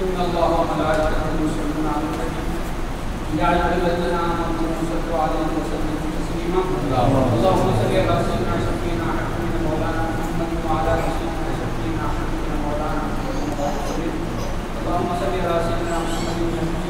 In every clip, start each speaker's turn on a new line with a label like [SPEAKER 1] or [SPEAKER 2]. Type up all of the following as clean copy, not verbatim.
[SPEAKER 1] इन्नल्लाह व मलाइकतहु युसल्लूना अलन नबी या अय्युहल्लज़ीना आमनू सल्लु अलैहि व सल्लिमू तस्लीमा अल्लाहुम्मा सल्लि अला सय्यिदिना शफ़ीना हबीबना मौलाना मुहम्मद व अला सय्यिदिना शफ़ीना हबीबना मौलाना मुहम्मद व अल्लाहुम्मा सल्लि अला सय्यिदिना मुहम्मदिन नबiyyi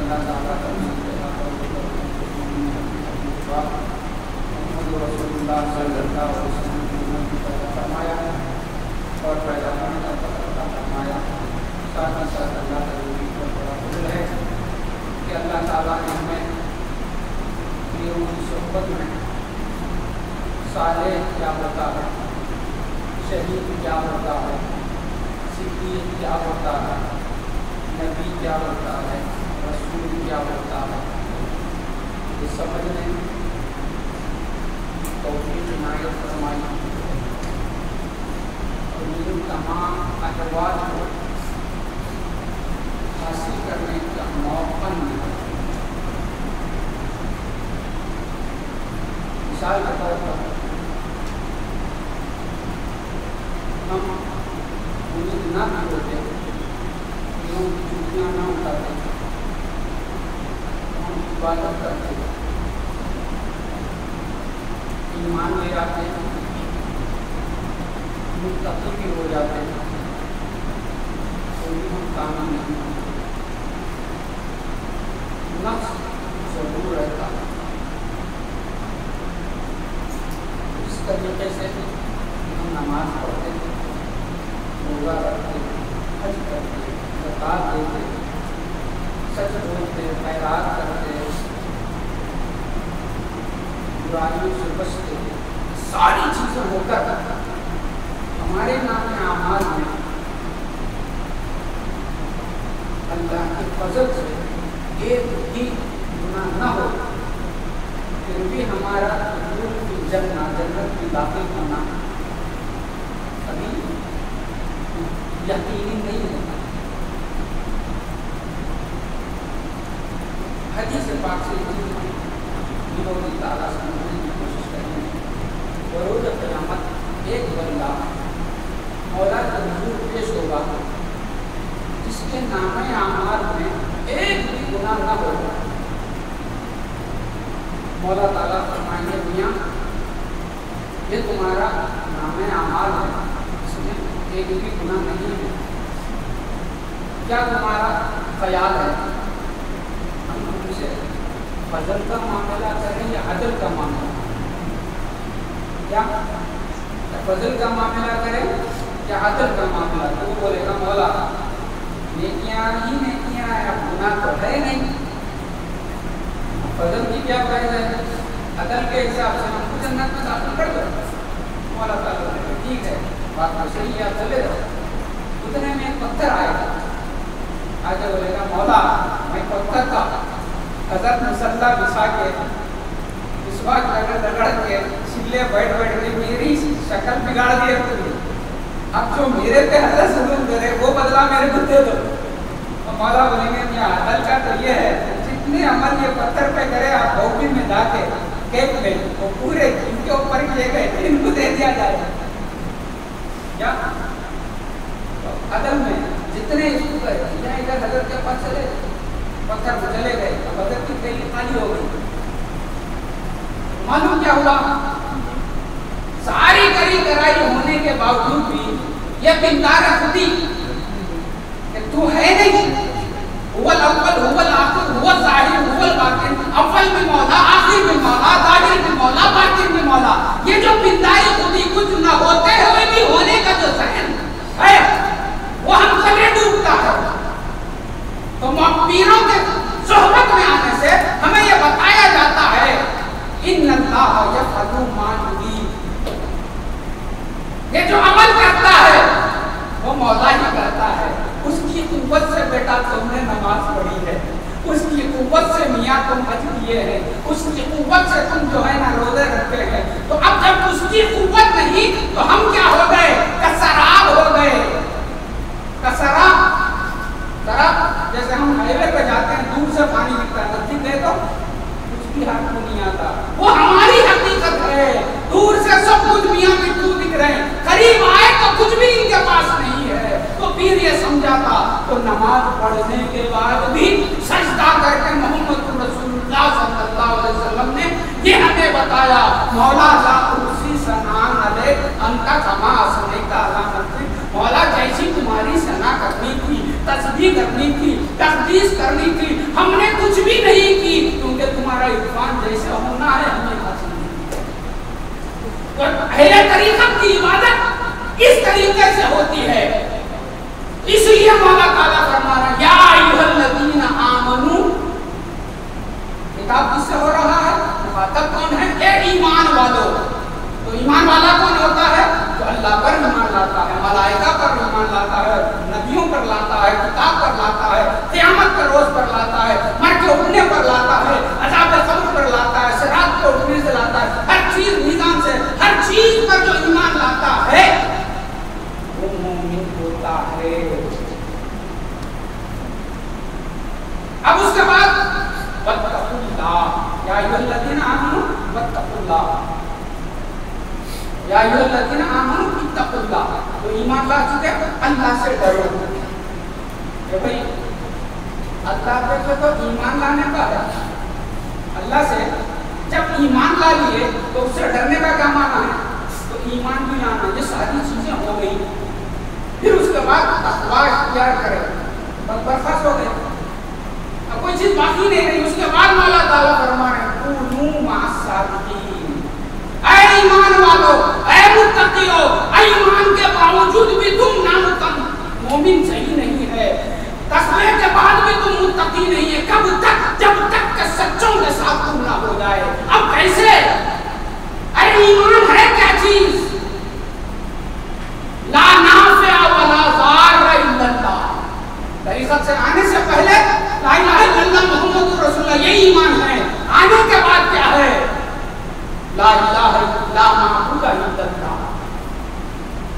[SPEAKER 1] अल्लाह ताला का मोहम्मद रसूलुल्लाह सल्लल्लाहु अलैहि वसल्लम की पैदा फरमाया और पैदा फरमाया। साथ ही साथ अल्लाह का बहुत बड़ा फजल है कि अल्लाह ताला ने हमें लोगों की सोहबत में सालेह क्या होता है, शहीद क्या होता है, सिद्दीक़ क्या होता है, नबी क्या होता है, रसूल क्या होता है, ये समझने तौफ़ीक़ इनायत फरमाई और इन तमाम अहवाल को हासिल करने का मौका मिला। मिसाल के तौर पर हम उम्मीद न भी होते कि हम छुट्टियाँ न उठाते, हम इबादत करते, ईमान ले आते, मुत्तकी भी हो जाते, तो भी हम कामयाब नहीं होते। नफ्स जरूर रहता है। इस तरीके से हम नमाज पढ़ते, रोज़ा रखते, हज करते, ज़कात देते, सच बोलते, खैरात करते, बुराइयों से बचते, सारी चीज़ें होकर हमारे नाम आमाल में अल्लाह के फजल से एक भी गुनाह न हो, फिर भी हमारा जन्नत में दाखिल होना कभी यकीनी नहीं होता। हदीस पाक से विरोधी ताला समझने की कोशिश करेंगे। वरोज़ क़यामत एक बंदा मौला के हुज़ूर पेश होगा जिसके नामे आमाल में एक भी गुनाह न हो। मौला ताला फरमाएंगे मियाँ ये तुम्हारा नामे आमाल है, इसमें एक भी गुनाह नहीं है, क्या तुम्हारा ख्याल है हम तुमसे फजल का मामला करें या अदल का मामला? क्या फजल का मामला करें या अदल का मामला? तो वो बोलेगा मौला नेकियां ही नेकियां है, अब गुनाह तो है नहीं, फजल की क्या फायदा है? अदल के हिसाब से हमको जन्नत में दाखिल कर दो। मौला ताला बोलेगा ठीक है, बात तो सही है, आप चले जाओ। उतने में एक पत्थर आएगा, आगे बोलेगा मौला मैं पत्थर का हजरत मुसल्ला बिछा के विश्वास रगड़ के चिल्ले बैठ के मेरी शक्ल बिगाड़ दी तुमने, अब जो मेरे पे हजरत सलूक करे वो बदला मेरे को दे दो। तो मौला बोलेंगे अदल का तो ये है जितने अमल ये पत्थर पे करे आप भौकी में जाके केक में वो पूरे इनके ऊपर किए गए इनको दे दिया जाए। क्या अदल में जितने इधर हजरत के पास चले पत्थर को चले गए, अब हजरत की थैली खाली हो गई। मालूम क्या हुआ? सारी करी कराई होने के बावजूद भी ये बिंदार खुदी कि तू है नहीं, हुवल अव्वल हुवल आखिर हुवल ज़ाहिर हुवल बातिन, अव्वल भी मौला, आखिर भी मौला, ज़ाहिर भी मौला, बातिन भी मौला। ये जो बिंदारी खुदी कुछ न होते हुए भी होने का जो सहन है वो हम सभी डूबता है। तो पीरों के सोहबत में आने से हमें यह बताया जाता है इन्नल्लाह यफ़अलु मा युरीद, ये जो अमल करता है वो मौला ही करता है। उसकी कुव्वत से बेटा तुमने नमाज पढ़ी है, उसकी कुव्वत से मियाँ तुम हज किए हैं, उसकी कुव्वत से तुम जो है ना रोजे रखते हैं। तो अब जब उसकी कुव्वत नहीं तो हम क्या हो गए? शराब हो गए, मौला ला उसी सनान अले अंता कमा असने का अलामत। मौला जैसी तुम्हारी सना करनी थी, तस्बीह करनी थी, तकदीस करनी थी, हमने कुछ भी नहीं की, क्योंकि तुम्हारा इरफान जैसा होना है हमें हासिल नहीं। तो अहले तरीक़त की इबादत इस तरीके से होती है। इसलिए मौला ताला फरमा रहा या अय्युहल्लज़ीना आमनू, किताब किससे हो रहा है? मुखातब कौन है? ए ईमान वालों। तो ईमान वाला कौन होता है? तो अल्लाह पर ईमान लाता है, मलाइका पर ईमान लाता है, नबियों पर लाता है, किताब पर लाता है, क़यामत के रोज पर लाता है, मर के उठने पर लाता है, अज़ाब क़ब्र पर लाता है, सिरात पे उठने से लाता है, हर चीज मीज़ान से, हर चीज पर जो ईमान लाता है वो मोमिन होता है। अब उसके बाद वत्तकुल्लाह या अय्युहल्लज़ीना आमनू वत्तकुल्लाह, या अय्युहल्लज़ीना आमनू इत्तकुल्लाह। तो ईमान ला चुके अल्लाह से डरो। ये भाई अल्लाह पे तो ईमान लाने का है। अल्लाह से जब ईमान ला लिए तो उससे डरने का क्या माना है? तो ईमान भी लाना, ये सारी चीजें हो गई। फिर उसके बाद तक़वा इख्तियार करें, बस बर्खास्त हो गए, अब कोई चीज बाकी नहीं रही। उसके बाद मौला ताला फरमा रहे कूनू मअस-सादिकीन, ऐ ईमान वालों, ऐ मुत्तकियों, ईमान के बावजूद भी तुम मोमिन सही नहीं है, तस्बीह के बाद भी तुम मुत्तकी नहीं है। कब तक? जब तक के सच्चों के साथ तुम ना हो जाए। अब कैसे? अरे ईमान है क्या चीज? ला नाफ़िअ वला ज़ार इल्लल्लाह। तरीक़त से आने से पहले ला इलाहा इल्लल्लाह मुहम्मदुर रसूलुल्लाह, ये ईमान है। आने के बाद क्या है? ला इलाहा इल्ला माबूद इल्लल्लाह,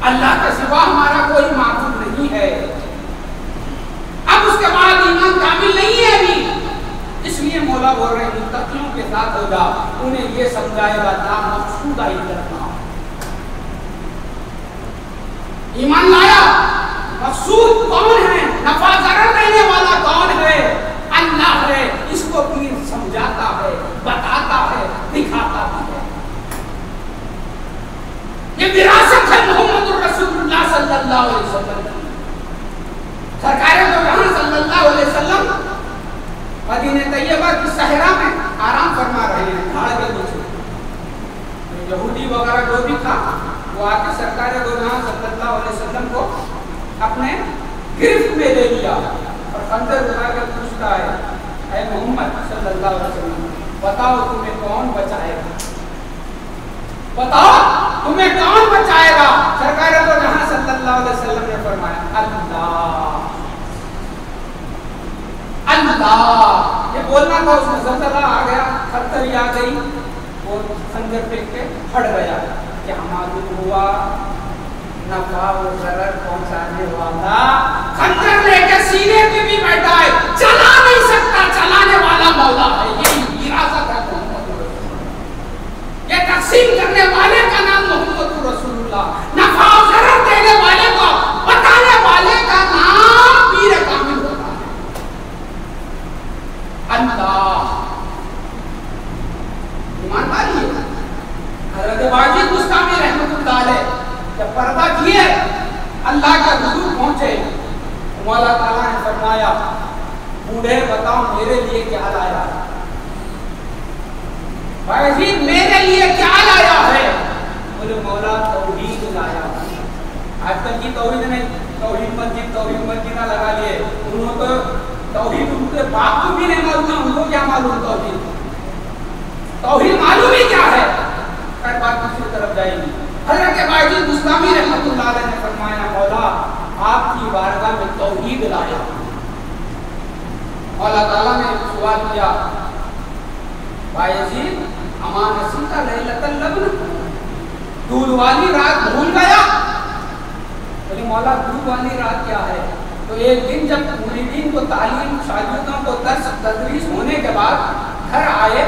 [SPEAKER 1] अल्लाह के सिवा हमारा कोई माबूद नहीं है। अब उसके बाद ईमान कामिल नहीं है अभी, इसलिए मौला बोल रहे हैं मुत्तकियों के साथ हो जा, उन्हें ये समझाएगा ला मक़सूद इल्लल्लाह। ईमान लाया, मक़सूद कौन है? नफा ज़रर देने वाला कौन है? अल्लाह है। इसको भी समझाता है, बताता है, दिखाता भी है। ये विरासत है मुहम्मदुर रसूलुल्लाह सल्लल्लाहु अलैहि वसल्लम। सरकार दो जहां सल्लल्लाहु अलैहि वसल्लम मदीने तैयबा की सहरा में आराम फरमा रहे हैं, झाड़ के नीचे। यहूदी वगैरह जो भी था वो आके सरकार दो जहां सल्लल्लाहु अलैहि वसल्लम को अपने गिरफ्त में ले लिया और खंजर उठा कर पूछता है, ऐ मोहम्मद सल्लल्लाहु अलैहि वसल्लम, बताओ तुम्हें कौन बचाएगा? बताओ तुम्हें कौन बचाएगा? सरकार तो जहां सल्लल्लाहु अलैहि वसल्लम ने फरमाया अल्लाह, अल्लाह। ये बोलना था, उसमें ज़लज़ला आ गया, खतरी आ गई, वो खंजर फेंक के हट गया। क्या मालूम हुआ? नफा और ज़रर पहुंचाने वाला खंजर लेके सीने पे भी बैठा है, चला नहीं सकता, चलाने वाला मौला है। यही विरासत है मोहम्मद रसूलुल्लाह। ये तक़सीम करने वाले का नाम मोहम्मद रसूलुल्लाह, नफा और ज़रर देने वाले को बताने वाले का नाम पीर कामिल होता है अल्लाह। ईमानदारी है। हज़रत वाजिद बुस्तामी रहमतुल्लाह अलैह जब पर्दा किए अल्लाह का हुजूर पहुंचे, मौला ताला ने फरमाया बूढ़े बताओ मेरे लिए क्या लाया? वाजिद मेरे लिए क्या लाया है? बोले मौला तौहीद लाया। आजकल की तौहीद नहीं, तौहीद मस्जिद लगा लिए। उन्होंने तो तौहीद उनके बाप को भी नहीं मालूम है, उनको क्या मालूम तौहीद? तौहीद मालूम ही क्या है? फिर बात दूसरी तरफ जाएगी। हज़रत वाजिद बुस्तामी रहमतुल्लाह अलैह ने फरमाया मौला आपकी बारगाह में तौहीद लाया। मौला ताला ने सवाल किया वाजिद अमानसी का लैलतुल लब्न, दूध वाली रात भूल गया? बोले मौला दूध वाली रात क्या है? तो एक दिन जब मुरीदीन को तालीम, शागिर्दों को दर्स तदरीस होने के बाद घर आए,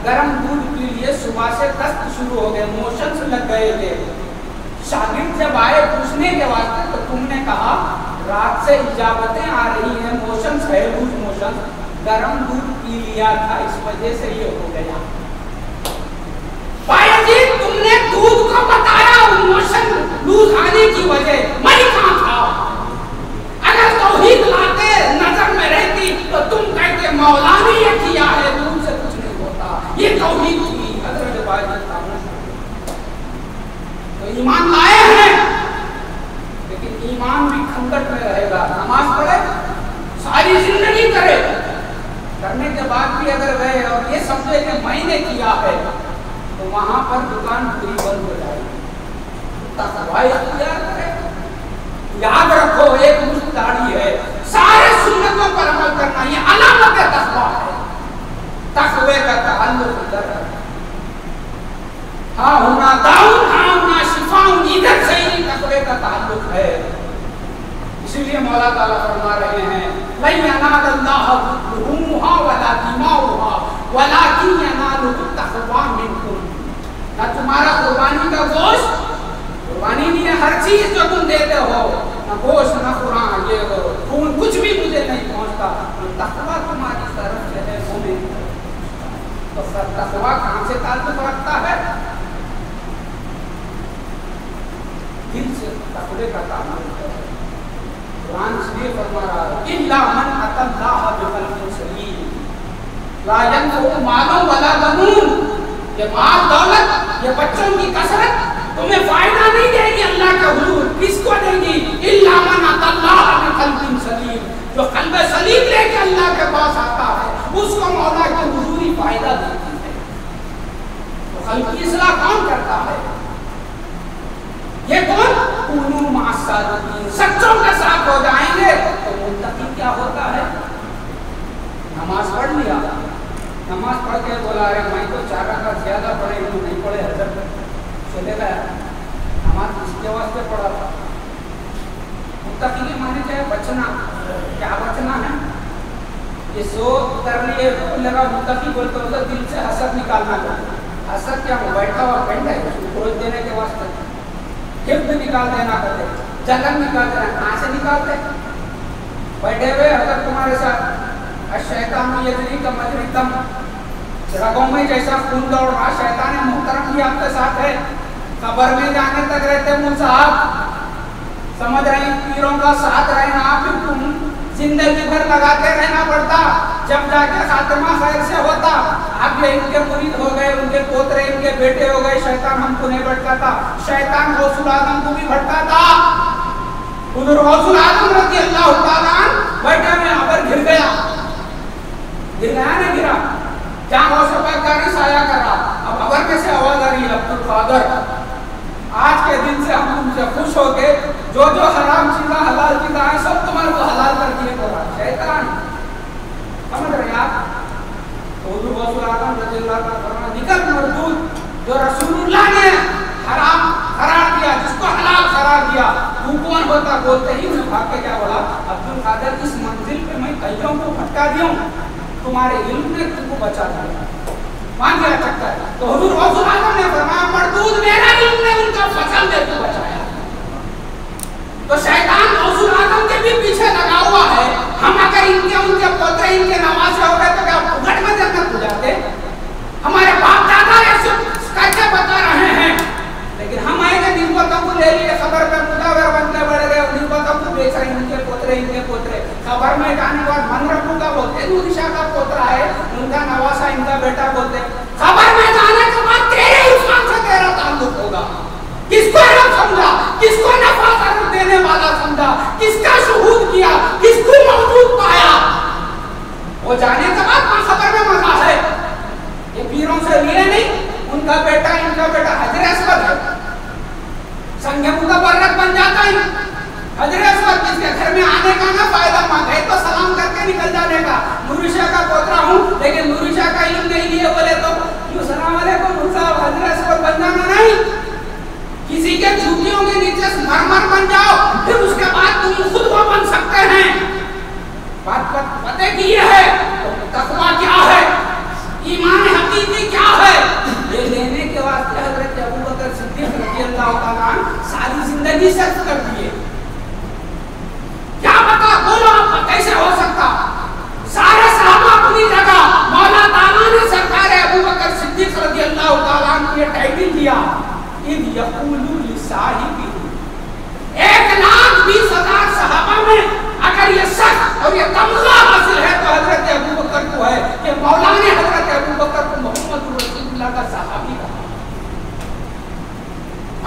[SPEAKER 1] गर्म दूध पी लिए, सुबह से दस्त शुरू हो गए, मोशंस लग गए थे। शागिर्द जब आए पूछने के वास्ते तो तुमने कहा रात से इजाबतें आ रही हैं, मोशंस है, लूज मोशंस, गर्म दूध पी लिया था, इस वजह से ये हो गया। वाजिद तुमने दूध को बताया इमोशन लूज आने की वजह, मैं कहां था? अगर तौहीद लाते नजर में रहती तो तुम कहते मौला ने ये किया है, दूध से कुछ नहीं होता, ये तौहीद थी। हजरत बाजी तो ईमान लाए हैं, लेकिन ईमान भी खंडट में रहेगा। नमाज पढ़े, सारी जिंदगी करे, करने के बाद भी अगर गए और ये समझे कि मैंने किया है, तो वहां पर दुकान पूरी बंद हो जाएगी। तकवा इख्तियार करें। याद रखो, एक मुश्त दाढ़ी है, सारे सुन्नतों पर अमल करना, ये अलामत तकवा है। तकवे का ताल्लुक इधर है। हाँ होना दाऊन, हाँ होना शिफाउन, इधर से ही तकवे का ताल्लुक है। इसीलिए मौला ताला फरमा रहे हैं, ला यनालल्लाह लुहुमुहा वला दिमाउहा वलाकिन यनालुहु तक़वा मिनकुम। ना तुम्हारा कुर्बानी का गोश्त, कुर्बानी नहीं है हर चीज जो तुम देते हो, ना गोश्त ना कुरान, ये खून, कुछ भी मुझे नहीं पहुंचता। तक़वा तुम्हारी तरफ से है, वो मेरी तरफ। तो फिर तक़वा कहां से ताल्लुक रखता है? दिल से तक़वे का ताल्लुक है। कुरान इसलिए फरमा रहा है, इल्ला मन अतल्लाह बिक़ल्बिन सलीम ला यनफउ मालुन वला बनून। ये माल दौलत, ये बच्चों की कसरत तुम्हें फायदा नहीं देगी अल्लाह के हुजूर। किसको देगी? इल्ला मन अतल्लाह बिक़ल्बिन सलीम। जो कल्ब सलीम लेके अल्लाह के पास आता है, उसको मौला की हुजूरी फायदा देती है। तो कल्ब की इस्लाह कौन करता है? ये कौन? कुनू मासादीन, सच्चों के साथ हो जाएंगे तो मुत्तकी क्या होता है? नमाज पढ़ लिया, नमाज पढ़ के बोला अरे मैं तो 4 रकात ज्यादा पढ़े हूँ, नहीं पढ़े हजरत, चले गया। नमाज किसके वास्ते पढ़ा था? मुत्तकी के माने क्या है? बचना। क्या बचना है? ये सो कर लिए लगा मुत्तकी बोलते हो, दिल से हसद निकालना चाहिए। हसद क्या हो? बैठा हुआ पेंट है, उसको खोज देने के वास्ते हिफ्द निकाल देना करते, जलन निकाल देना। कहाँ से निकालते? बैठे हुए अगर तुम्हारे साथ शैतान यजरी का मजरितम, रगों में जैसा खून दौड़ रहा, शैतान मुहतरम भी आपके साथ है। कब्र में जाने तक रहते मुझ साहब, समझ रहे हैं, पीरों का साथ रहना, फिर तुम जिंदगी भर लगाते रहना पड़ता, जब जाके खात्मा खैर से होता। अब ये इनके मुरीद हो गए, उनके पोतरे, इनके बेटे हो गए, शैतान हमको नहीं भटकाता। शैतान गौसुल आजम को भी भटकाता। उधर गौसुल आजम रज़ी अल्लाह तआला अन्हु बैठे में अबर गिर गया, गिर गया ना, गिरा जहाँ गौसुल पाक का साया कर रहा। अब अबर में से आवाज आ रही है, अब्दुल कादर आज के दिन से हम तुमसे खुश हो के जो जो हराम चीज़ा हलाल चीज़ा है सब तुम्हारे को हलाल कर दिए। तो शैतान, समझ रहे हैं आप? तो हुजूर गौसुल आजम रज़ियल्लाहु ताला अन्हु निकल मरदूद, जो रसूलुल्लाह ने हराम करार दिया, जिसको हलाल करार दिया, तू कौन होता? बोलते ही उन्हें भाग के क्या बोला, अब्दुल कादर इस मंजिल पे मैं कईयों को भटका दिया, तुम्हारे इल्म ने तुमको बचा दिया, मान गया चक्कर। तो हुजूर गौसुल आजम ने फरमाया मरदूद मेरा इल्म ने उनका फसल दे को बचाया। तो शैतान गौसुल आजम के भी पीछे लगा हुआ है। हम अगर इनके उनके पोते इनके नवासे हो गए तो क्या फुकट में जन्नत हो जाते? हमारे बाप दादा ऐसे कैसे बता रहे हैं, लेकिन हम आएंगे निस्बतों को ले लिए, खबर पे मुदावर बनते बढ़ गए, निस्बतों को बेच रहे इनके पोतरे। खबर में जाने के बाद मन रखूंगा बोलते, नूरिशा का पोतरा है, उनका नवासा इनका बेटा बोलते। खबर में जाने के बाद तेरे उस्मान से तेरा ताल्लुक होगा। किसको रब समझा, किसको नफा देने वाला समझा, किसका शुहूद किया, किसको मौजूद पाया, वो जाने के बाद खबर में मजा है। ये पीरों से लिए नहीं, उनका बेटा इनका बेटा हजर अस्वद है, संज्ञा मुतबर्रक बन जाता है। हजर अस्वद किसके घर में आने का ना फायदा मांगे तो सलाम करके निकल जाने का। नूरिशा का पोतरा हूँ, लेकिन नूरिशा का इल्म नहीं लिए बोले तो यूं सलाम अलैकुम साहब हजर अस्वद बन जाना नहीं। किसी के जूतियों के नीचे मरमर बन जाओ, फिर उसके बाद तुम खुद वो बन सकते हैं। बात पते की ये है, तो तकवा क्या है, ईमान हकीकी क्या है, ये लेने के वास्ते हजरत अबू बकर सिद्दीक रज़ियल्लाहु ताला अन्हु सारी जिंदगी सर्फ कर दिए। क्या पता, बोलो आप कैसे हो सकता? सारे सहाबा अपनी जगह, मौला ताला ने सरकार अबू बकर सिद्दीक रज़ियल्लाहु ताला अन्हु को ये टाइटल दिया। यक़ूलु लिसाहिबिही, 1,20,000 सहाबा में अगर ये सच और ये तमगा हासिल है तो हजरत अबू बकर को है कि मौला ने हजरत अबू बकर को मोहम्मद रसूलुल्लाह का सहाबी कहा।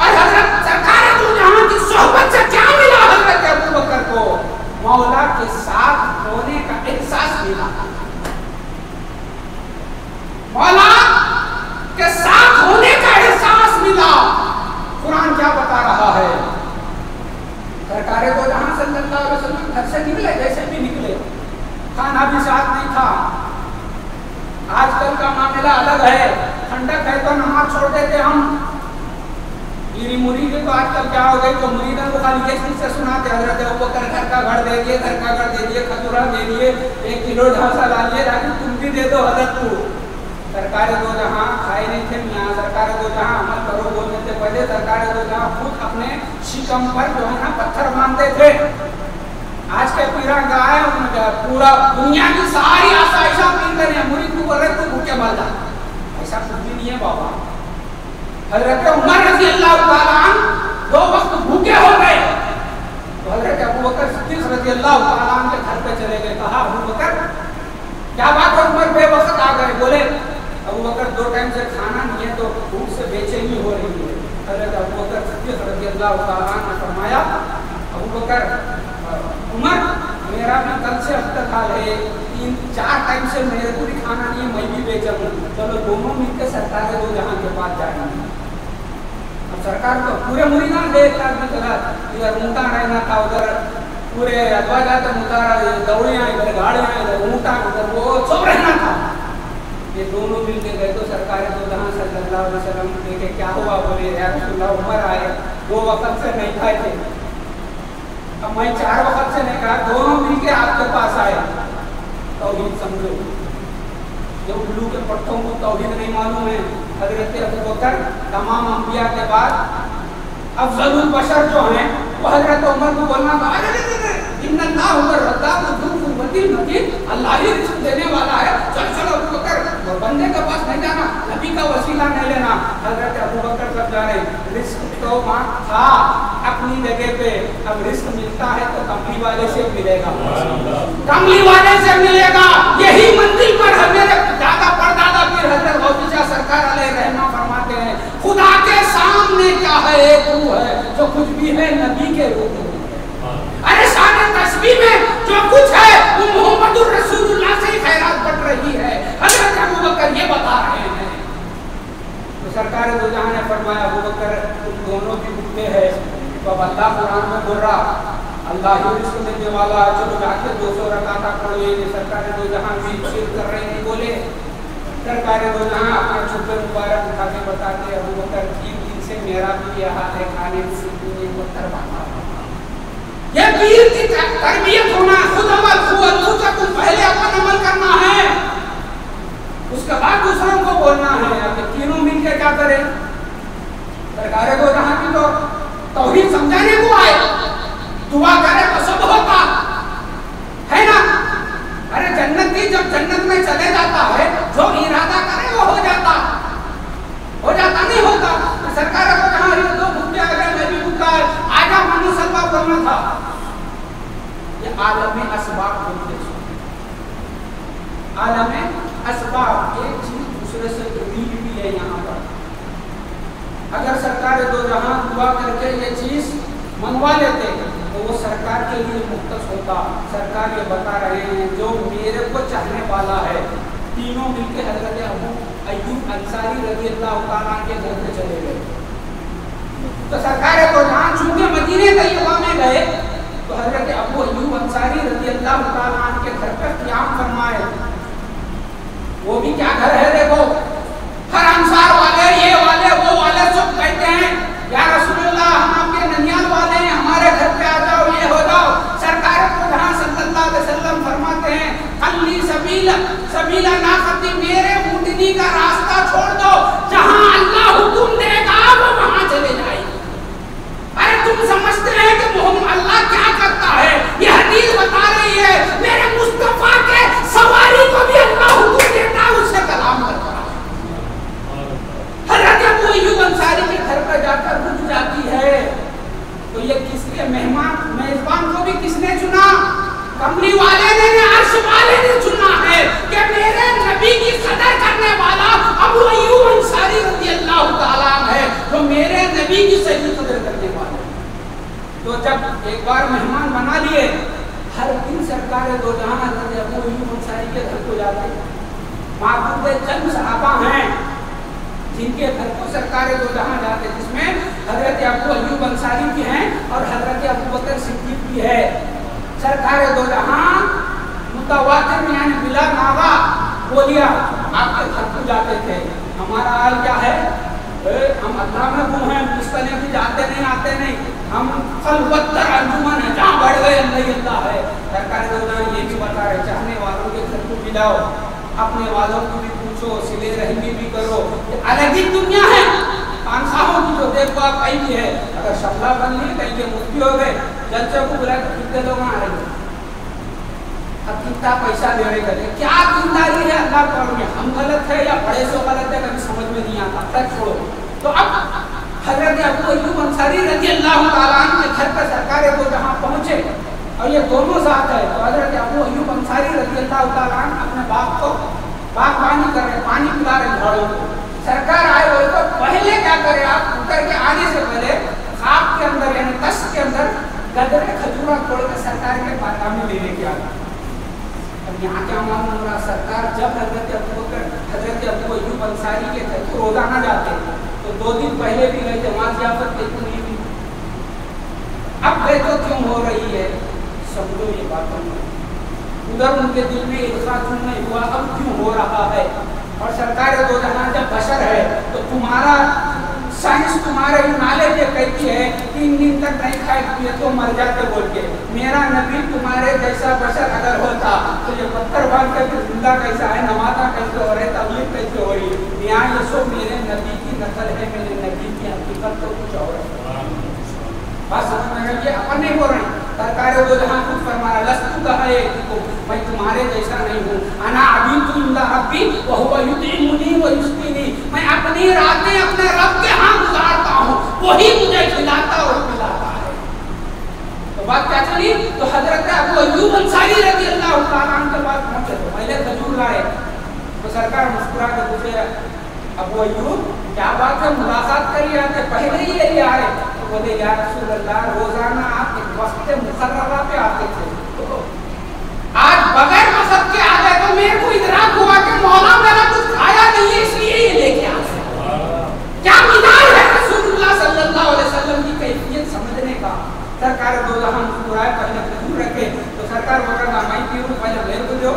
[SPEAKER 1] और हजरत सरकार दो जहां की सोहबत से क्या मिला हजरत अबू बकर को? मौला के साथ होने का एहसास मिला। मौला के साथ होने का एहसास मिला। कुरान क्या बता रहा है? सरकार दो जहां सल्लल्लाहु अलैहि वसल्लम घर से निकले, जैसे भी निकले, खाना भी साथ नहीं था। आजकल का मामला अलग है, ठंडक है तो नमाज छोड़ देते हम। मेरी मुरीद तो आजकल क्या हो गई, तो मुरीदों को खाली ये चीज से सुनाते, हजरत अबू बकर घर का घर दे दिए, घर का घर दे दिए, खजूरा दे दिए, 1 किलो ढांसा ला लिए, ताकि तुम भी दे दो हजरत को। सरकार दो जहां खाए नहीं थे मियाँ, सरकार दो जहां अमल करो बोलने से पहले सरकार दो जहां खुद अपने शिकम पर जो है ना पत्थर मानते थे। आज के पीरा गाय पूरा दुनिया की सारी आसाइशा पीन कर मुरीद को बोल रहे तो भूखे मर जा, ऐसा कुछ भी नहीं है बाबा। हजरत उमर रज़ी अल्लाह ताला अन्हु 2 वक्त भूखे हो गए तो हजरत अबू बकर सिद्दीक़ रज़ी अल्लाह ताला अन्हु के घर पे चले गए। कहा अबू बकर क्या बात है? उमर बेवक्त आ गए। बोले अबू बकर 2 टाइम से खाना नहीं है तो भूख से बेचैनी हो रही है। हजरत अबू बकर सिद्दीक़ रज़ी अल्लाह ताला अन्हु ने फरमाया, अबू बकर उमर मेरा भी कल से अब तक हाल है, 3-4 टाइम से मेरे को भी खाना नहीं है, मैं भी बेचा हूँ, चलो दोनों मिलकर सरकार दो जहां के पास जाएंगे। अब सरकार तो पूरे मुरीदान ले एक आदमी चला, इधर ऊँटा रहना था, उधर पूरे अथवा जाते मुतारा दौड़ियाँ, इधर गाड़ियाँ, इधर ऊँटा, उधर वो सब रहना था। ये दोनों मिल के गए तो सरकार दो जहां सल्लल्लाहु अलैहि वसल्लम देखे क्या हुआ? बोले या रसूलल्लाह उमर आए, 2 वक्त से नहीं खाए थे, अब मैं 4 वक्त से नहीं कहा, दोनों मिलके आपके पास आए। तौहीद समझो, जो उल्लू के पट्टों को तौहीद नहीं मालूम है, हजरत अबू बकर तमाम अंबिया के बाद अफजलुल बशर जो हैं वो हजरत उमर को बोलना था, इन्नल्लाहु हुवर्रज़्ज़ाक़ु ज़ुल क़ुव्वतिल मतीन, अल्लाह ही रिज़्क़ देने वाला है, चलो अबू बकर बंदे के पास नहीं जाना, नबी का वसीला नहीं लेना। हजरत अबू बकर सब जा रहे, रिज़्क़ तो वहाँ था अपनी जगह पे, अब रिज़्क़ मिलता है तो कमली वाले से मिलेगा, कमली वाले से मिलेगा। यही मंजिल पर हमारे दादा परदादा पीर हजरत गौसी शाह सरकार अलैहिर्रहमा फरमाते हैं, खुदा के सामने क्या है? एक रूह है जो कुछ भी है नबी के रूप में। अरे सारे तस्बीह में जो कुछ है वो मोहम्मदुर रसूलुल्लाह से खैरात बढ़ रही है। हजरत अबू बकर ये बता रहे हैं। तो सरकार दो जहां ने फरमाया अबू बकर तुम दोनों भी भूखे हैं, तो अब अल्लाह कुरान में बोल रहा अल्लाह ही रिज़्क़ देने वाला, चलो जाके 200 रकात पढ़ लीजिए। सरकार दो जहां भी शेर कर रहे हैं, बोले सरकार दो जहां अपना छुपे मुबारक उठा के बताते अबू बकर 3 दिन से मेरा भी यह हाल है, खाने से पत्थर बांधा। ये पीर की तरबियत होना, खुद अमल खुद को पहले अपन अमल करना है, उसके बाद दूसरों को बोलना है। अब तीनों मिलकर क्या करें? सरकार को जहां की तो तौहीद समझाने को आए, दुआ करे तो सब होता है ना। अरे जन्नती जब जन्नत में चले जाता है, जो इरादा करे वो हो जाता नहीं होता। सरकार को जहां दो भूखे आ गए, मैं भी भूखा है, आजा मनु सल्वा बोलना था। ये आलम में असबाब बोलते हैं, आलम में असबाब, एक चीज दूसरे से जुड़ी भी है। यहाँ पर अगर सरकार दो जहां दुआ करके ये चीज मंगवा लेते तो वो सरकार के लिए मुख्तस होता। सरकार ये बता रहे हैं जो मेरे को चाहने वाला है। तीनों मिलकर हजरत अबू अय्यूब अंसारी रज़ी अल्लाह ताला के घर पे चले गए। तो सरकार को जहां चूंकि मदीने तैयबा में गए तो हजरत अबू अय्यूब अंसारी रज़ी अल्लाह ताला के घर पे क़याम फरमाए। वो भी क्या घर है देखो, हर अंसार वाले, ये वाले, वो वाले सब कहते हैं या रसूलुल्लाह हम आपके ननियाल वाले हैं, हमारे घर पे आ जाओ, ये हो जाओ। सरकार को जहां सल्लल्लाहु अलैहि वसल्लम फरमाते हैं खल्ली सबीला नाक़ती, मेरे ऊँटनी का रास्ता छोड़ दो, जहां अल्लाह हुक्म देगा वो वहां चले जाएगी। अरे तुम समझते हैं कि मोहम्मद अल्लाह क्या करता है? ये हदीस बता रही है मेरे मुस्तफा के सवारी को भी अल्लाह हुक्म देता है, उससे कलाम करता है। हजरत अबू अय्यूब अंसारी के घर पर जाकर इसके मेजबान को भी किसने चुना? कमली वाले ने, अर्श वाले ने चुना है कि मेरे नबी की कदर करने वाला अबू अय्यूब अंसारी रज़ियल्लाहु ताला है, जो मेरे नबी की सही कदर करने वाला। तो जब एक बार मेहमान बना लिए, हर दिन सरकार दो जहां हज़रत अबू अय्यूब अंसारी के घर को जाते। महबूब चंद सहाबा हैं जिनके घर को सरकार दो जहां जाते, जिसमें हज़रत अबू अय्यूब अंसारी की हैं और हज़रत अबू बकर सिद्दीक की है। सरकार दो जहां मुतवातिर यानी बिला नागा बोलिया आपके घर को जाते थे। हमारा हाल क्या है? हम अल्लाह में गुम हैं, इस तरह की जाते नहीं आते नहीं, हम खलवत्तर अंजुमन है, जहाँ बढ़ गए अल्लाह है। सरकार दो जहां ये भी बता रहे, चाहने वालों के घर को मिलाओ, अपने वालों को भी पूछो, सिले रहमी भी करो। अलग ही दुनिया है खानसाहों की, जो देखो आप कहीं भी है। अगर शमला बन ली, कहीं के मुफ्ती हो गए, जलसे को बुला कर कितने लोग आ रहे हैं, अब कितना पैसा दे रहे हैं, क्या जिम्मेदारी है अल्लाह पर में? हम गलत है या बड़े से गलत है, कभी समझ में नहीं आता, तक छोड़ो। तो अब हज़रत अबू अय्यूब अंसारी रज़ियल्लाहु ताला अन्हु के घर पर सरकार दो जहां पहुंचे और ये दोनों साथ है। तो हज़रत अबू अय्यूब अंसारी रज़ियल्लाहु ताला अन्हु अपने बाप को बागबानी कर रहे, पानी पिला रहे झाड़ों को। सरकार आए हुए तो पहले क्या करें आप, उतर के आने से पहले खाप के अंदर यानी तस्त के अंदर गदरे खजूरा तोड़ के सरकार के बारगाह में ले लेके आ गए। अब यहाँ क्या मालूम हो रहा, सरकार जब हज़रत अबू अय्यूब अंसारी के घर को रोजाना जाते तो 2 दिन पहले भी गए थे, वहाँ ज़ियाफ़त देखो नहीं भी। अब गए तो क्यों हो रही है, समझो ये बात। उधर उनके दिल में इल्हाद नहीं हुआ, अब क्यों हो रहा है? और सरकार दो जहां जब बशर है तो तुम्हारा साइंस तुम्हारे नॉलेज ये कहती है 3 दिन तक नहीं खाए पिए तो मर जाते बोल के। मेरा नबी तुम्हारे जैसा बशर अगर होता तो ये पत्थर बांध के जिंदा कैसा है, नमाज़ा कैसे हो रहे, तबलीग कैसे हो रही है? यहाँ ये सब मेरे नबी की नकल है, मेरे नबी की हकीकत तो कुछ और है। बात समझ में आई? ये अपन नहीं बोल रहे, सरकार दो जहां खुद फरमा रहा, लस्तु कहा मैं तुम्हारे जैसा नहीं हूँ, अना अबीतु इंदा रब्बी व हुवा युतीमुनी व युस्कीनी, मैं अपनी रातें अपने रब के यहाँ गुजारता हूँ, वही मुझे खिलाता और पिलाता है। तो बात क्या चली? तो हज़रत अबू अय्यूब अंसारी रज़ियल्लाहु ताला अन्हु के पास पहुंचे तो पहले खजूर लाए। तो सरकार मुस्कुरा के पूछे, अबू अय्यूब क्या बात है, मुलाकात करिए आते, पहले ही ये आए? तो बोले या रसूल अल्लाह, रोजाना आप एक वक्त मुकर्ररा पे आते थे, तो आज बगैर मकसद के आ गए तो मेरे को इदराक हुआ कि मौला मेरा कुछ खाया नहीं है, इसलिए ये लेके आ गए। क्या मिजाज है रसूलुल्लाह सल्लल्लाहु अलैहि वसल्लम की कैफियत समझने का। सरकार दो जहां मुस्कुराए, पहले खजूर रखे तो सरकार बोला मैं पीऊँ, पहले मेरे को दो।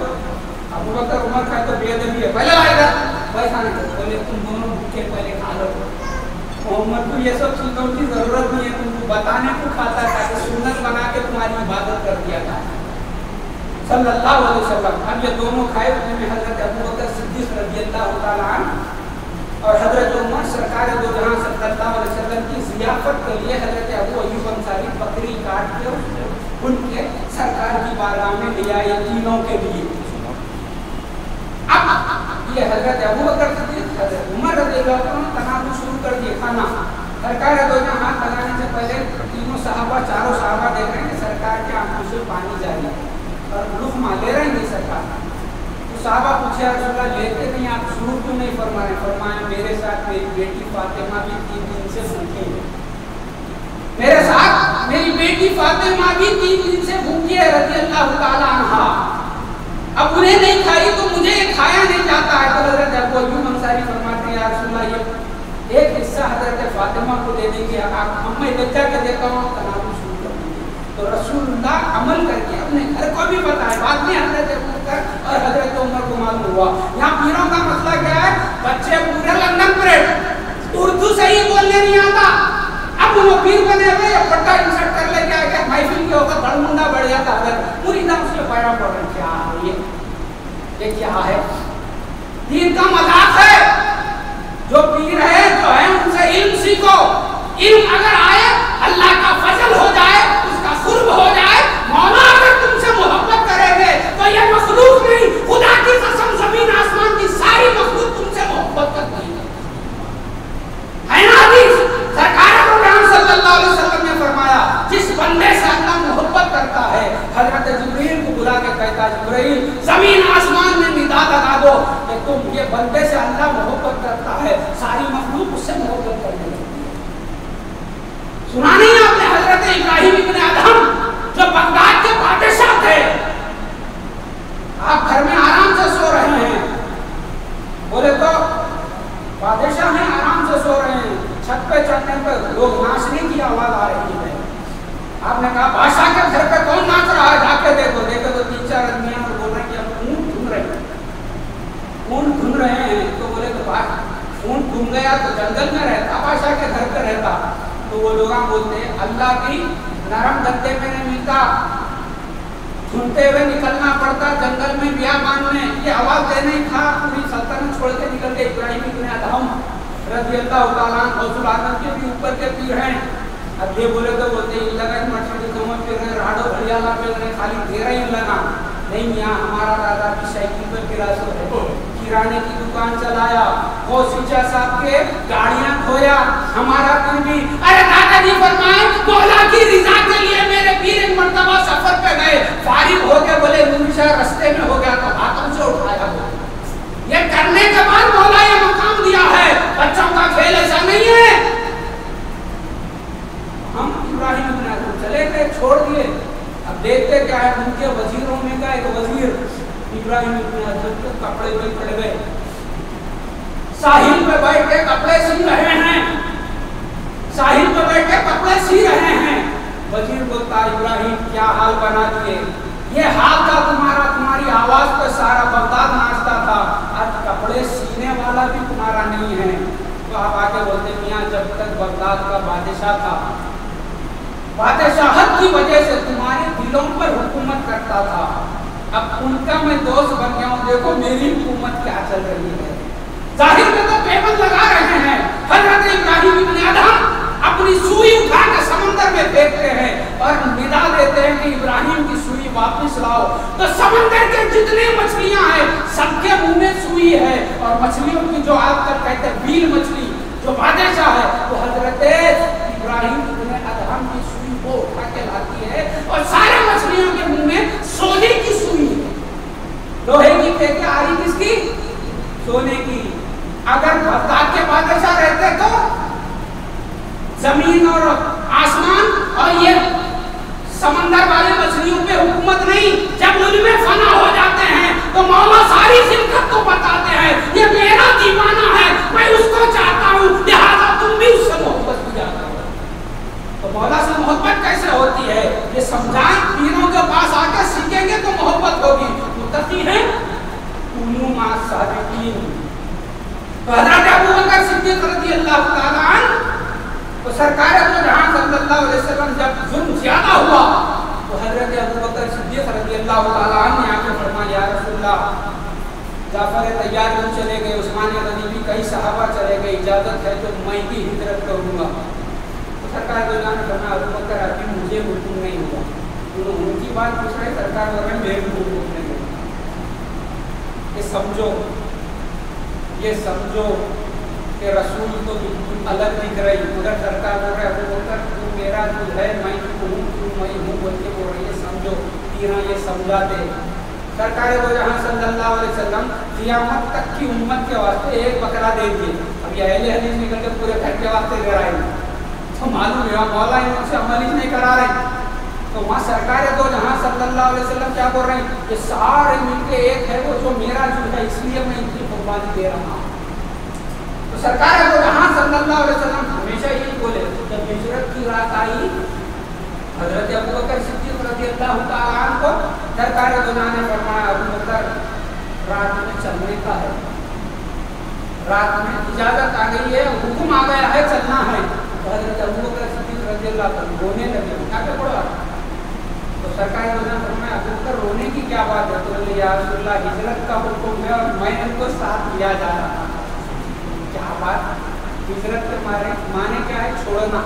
[SPEAKER 1] अबू बकर उमर का तो बेअदबी है, पहले आएगा वैसा नहीं, बोले तुम दोनों भूखे पहले खा लो। मोहम्मद को ये सब चीज़ों की जरूरत नहीं है, तुमको बताने को खाता था कि सुन्नत बना के तुम्हारी इबादत कर दिया था सल्लल्लाहु अलैहि वसल्लम। अब ये दोनों खाए, उनमें हज़रत अबू बकर सिद्दीक़ रज़ियल्लाहु ताला अन्हु और हज़रत उमर सरकार दो जहां सल्लल्लाहु अलैहि वसल्लम की ज़ियाफ़त के लिए हज़रत अबू अय्यूब अंसारी बकरी काट के उनके सरकार की बारगाह में ले आए तीनों के लिए। अब ये हज़रत अबू बकर सिद्दीक़, हज़रत उमर रज़ियल्लाहु अन्हु तनाज़ुर शुरू कर दिए खाना। सरकार दो जहां हाथ लगाने से पहले तीनों साहबा, चारों साहबा देख रहे हैं कि सरकार के आंखों से पानी जारी और लुक़मा ले रहे हैं सरकार। तो साहबा पूछे, रसूलल्लाह लेते नहीं, आप शुरू क्यों नहीं फरमाए? फरमाया मेरे साथ मेरी बेटी फातिमा भी 3 दिन से भूखी है, मेरे साथ मेरी बेटी फातिमा भी 3 दिन से भूखी है रज़ियल्लाहु ताला अन्हा। अब उन्हें नहीं खाई तो मुझे ये खाया नहीं जाता है। तो हज़रत अबू अय्यूब अंसारी फरमाते हैं, या रसूलल्लाह ये एक हिस्सा हज़रत फातिमा को दे देंगे, आप मैं ले जाके देता हूँ, तनाज़ुर शुरू कर देंगे। तो रसूलुल्लाह अमल करके अपने घर को भी बताया, बाद में हज़रत अबू बकर और हज़रत उमर को मालूम हुआ। यहाँ पीरों का मसला क्या है, बच्चे पूरे लंदन परेड उर्दू सही बोलने नहीं आता, अब वो पीर बने हुए या पट्टा इंसर्ट कर लेके आ गया महफिल के होकर बड़मुंडा बढ़ जाता है, पूरी दम उसके पैरा पड़ रहे, क्या है ये क्या है? दीन का मजाक है। जो पीर है, जो है, उनसे इल्म सीखो। इल्म अगर आए, अल्लाह का फजल हो जाए, उसका कुर्ब हो जाए, मौला अगर तुमसे मोहब्बत करेंगे तो ये मखलूक नहीं, खुदा की कसम ज़मीन आसमान की सारी मखलूक तुमसे मोहब्बत करती है ना? हदीस सरकार सल्लल्लाहु अलैहि वसल्लम ने फरमाया, जिस बंदे सुना नहीं आपने हजरत इब्राहिम इब्न अदहम जो बगदाद के बादशाह थे, आप घर में आराम से सो रहे हैं, बोले तो बादशाह हैं आराम से सो रहे हैं, छत पे चढ़ने पर लोग नाचने की आवाज आ रही है। आपने कहा बादशाह के घर पे कौन नाच रहा है, जाके देखो। देखो तो 3-4 आदमी हैं और बोल रहे हैं कि हम ऊंट ढूंढ रहे हैं, ऊंट ढूंढ रहे हैं। तो बोले तो ऊंट ढूंढ गया तो जंगल में रहता, बादशाह के घर पे रहता। तो वो लोग बोलते हैं अल्लाह की नरम गद्दे में नहीं मिलता, ढूंढते हुए निकलना पड़ता जंगल में बियाबान में। ये आवाज देने ही था, पूरी सल्तनत छोड़ के निकल गए। इब्राहिम इब्न अदहम रज़ी अल्लाह तआला अन्हु गौसुल आज़म के भी ऊपर के पीर हैं। अब ये बोले तो बोलते हैं लगा मछली की कमर पे रहे, राडो हरियाला पे रहे, खाली घेरा ही लगा नहीं। यहाँ हमारा दादा भी साइकिल पर गिरा सो है, किराने की दुकान चलाया, गौसीचा साहब के गाड़ियां खोया, हमारा पीर भी। अरे दादाजी फरमाए मौला की रिजा के लिए मेरे पीर एक मर्तबा सफर पे गए, फारिग हो गए, बोले नूरशाह रास्ते में हो गया तो हाथों से उठाया। ये करने के बाद मौला ये मकाम दिया है, बच्चों का खेल ऐसा नहीं है। हम इब्राहिम इब्न अदहम चले गए, छोड़ दिए। अब देखते क्या है, उनके वजीरों में का एक वजीर इब्राहिम इब्न अदहम के कपड़े में पड़ गए, साहिल पे बैठ के कपड़े सी रहे हैं, साहिल पे बैठ के कपड़े सी रहे हैं। वजीर बोलता इब्राहिम क्या हाल बना दिए, ये हाल था तुम्हारा, तुम्हारी आवाज पे सारा बगदाद नाचता था, आज कपड़े सीने वाला भी तुम्हारा नहीं है। तो आप आगे बोलते मियाँ जब तक बगदाद का बादशाह था, बादशाहत की वजह से तुम्हारे दिलों पर हुकूमत करता था, अब उनका मैं दोस्त बन गया हूँ, देखो मेरी हुकूमत क्या चल रही है। जाहिर में तो पेबंद लगा रहे हैं। हजरत इब्राहिम इब्न अदहम अपनी सुई उठा के समंदर में फेंकते हैं और निदा देते हैं कि इब्राहिम की सुई वापस लाओ। तो समंदर के जितने मछलियां हैं सबके मुंह में सुई है, और मछलियों की जो आजकल कहते हैं बील मछली जो बादशाह है, वो हजरत इब्राहिम इब्न अदहम की सुई को उठा के लाती है, और सारे मछलियों के मुंह में सोने की सुई है। लोहे की फेंके आ रही किसकी, सोने की। अगर बगदाद के बादशाह रहते तो जमीन और आसमान और ये समंदर वाले मछलियों पे हुकूमत नहीं, जब उनमें फना हो जाते हैं तो मौला सारी खिलकत को बताते हैं ये मेरा दीवाना है, मैं उसको चाहता हूँ, लिहाजा तुम भी उससे मोहब्बत की जाता हो। तो मौला से मोहब्बत कैसे होती है ये समझाएं, पीरों के पास आकर सीखेंगे तो मोहब्बत होगी। मुत्तकी है उन्नुमा सादिकीन। तो हज़रत अबू बकर सिद्दीक़ रज़ियल्लाहु ताला अन्हु, तो सरकार दो जहां सल्लल्लाहु अलैहि वसल्लम जब जुल्म ज्यादा हुआ तो हज़रत अबू बकर सिद्दीक़ रज़ियल्लाहु ताला अन्हु ने आके फरमाया या रसूलल्लाह, जाफर तैयार क्यों चले गए, उस्मान गनी भी कई सहाबा चले गए, इजाजत है तो मैं भी हिजरत करूंगा। तो सरकार दो जहां ने फरमाया अबू बकर अभी मुझे हुक्म नहीं हुआ, उनकी बात पूछ रहे, सरकार बोल रहे मेरे को हुक्म नहीं हुआ। ये समझो कि रसूल तो बिल्कुल अलग दिख रही, मगर सरकार बोल रहे अबू बकर तू मेरा जो है मैं तू मैं हूँ बोल के बोल रही है, समझो तीरा ये समझाते। सरकार दो जहां सल्लल्लाहु अलैहि वसल्लम क़ियामत तक की उम्मत के वास्ते एक बकरा दे दिए। अब ये अहले हदीस निकल के पूरे घर के वास्ते ले आए तो मालूम है मौला इनसे अमल ही नहीं करा रहे। तो वहाँ सरकार दो जहां सल्लल्लाहु अलैहि वसल्लम क्या बोल रहे हैं, ये सारे मिलके एक है, वो जो मेरा जो है इसलिए मैं इनकी कुर्बानी दे रहा हूँ। तो सरकार दो जहां सल्लल्लाहु अलैहि वसल्लम हमेशा यही बोले, जब हिजरत की रात आई हजरत अबू बकर सिद्दीक़ रज़ियल्लाहु ताला अन्हु को सरकार दो जहां ने फरमाया अबू बकर रात में चलने का है, रात में इजाजत आ गई है, हुक्म आ गया है, चलना है। तो हजरत अबू बकर सिद्दीक़ रज़ियल्लाहु ताला रोने लगे, क्या क्या पड़ा। तो सरकार ने फरमाया अबू बकर रोने की क्या बात है, तो बोले या रसूलल्लाह हिजरत का हुक्म है और मैं इनको साथ लिया जा रहा था। क्या बात, हिजरत के माने क्या है, छोड़ना।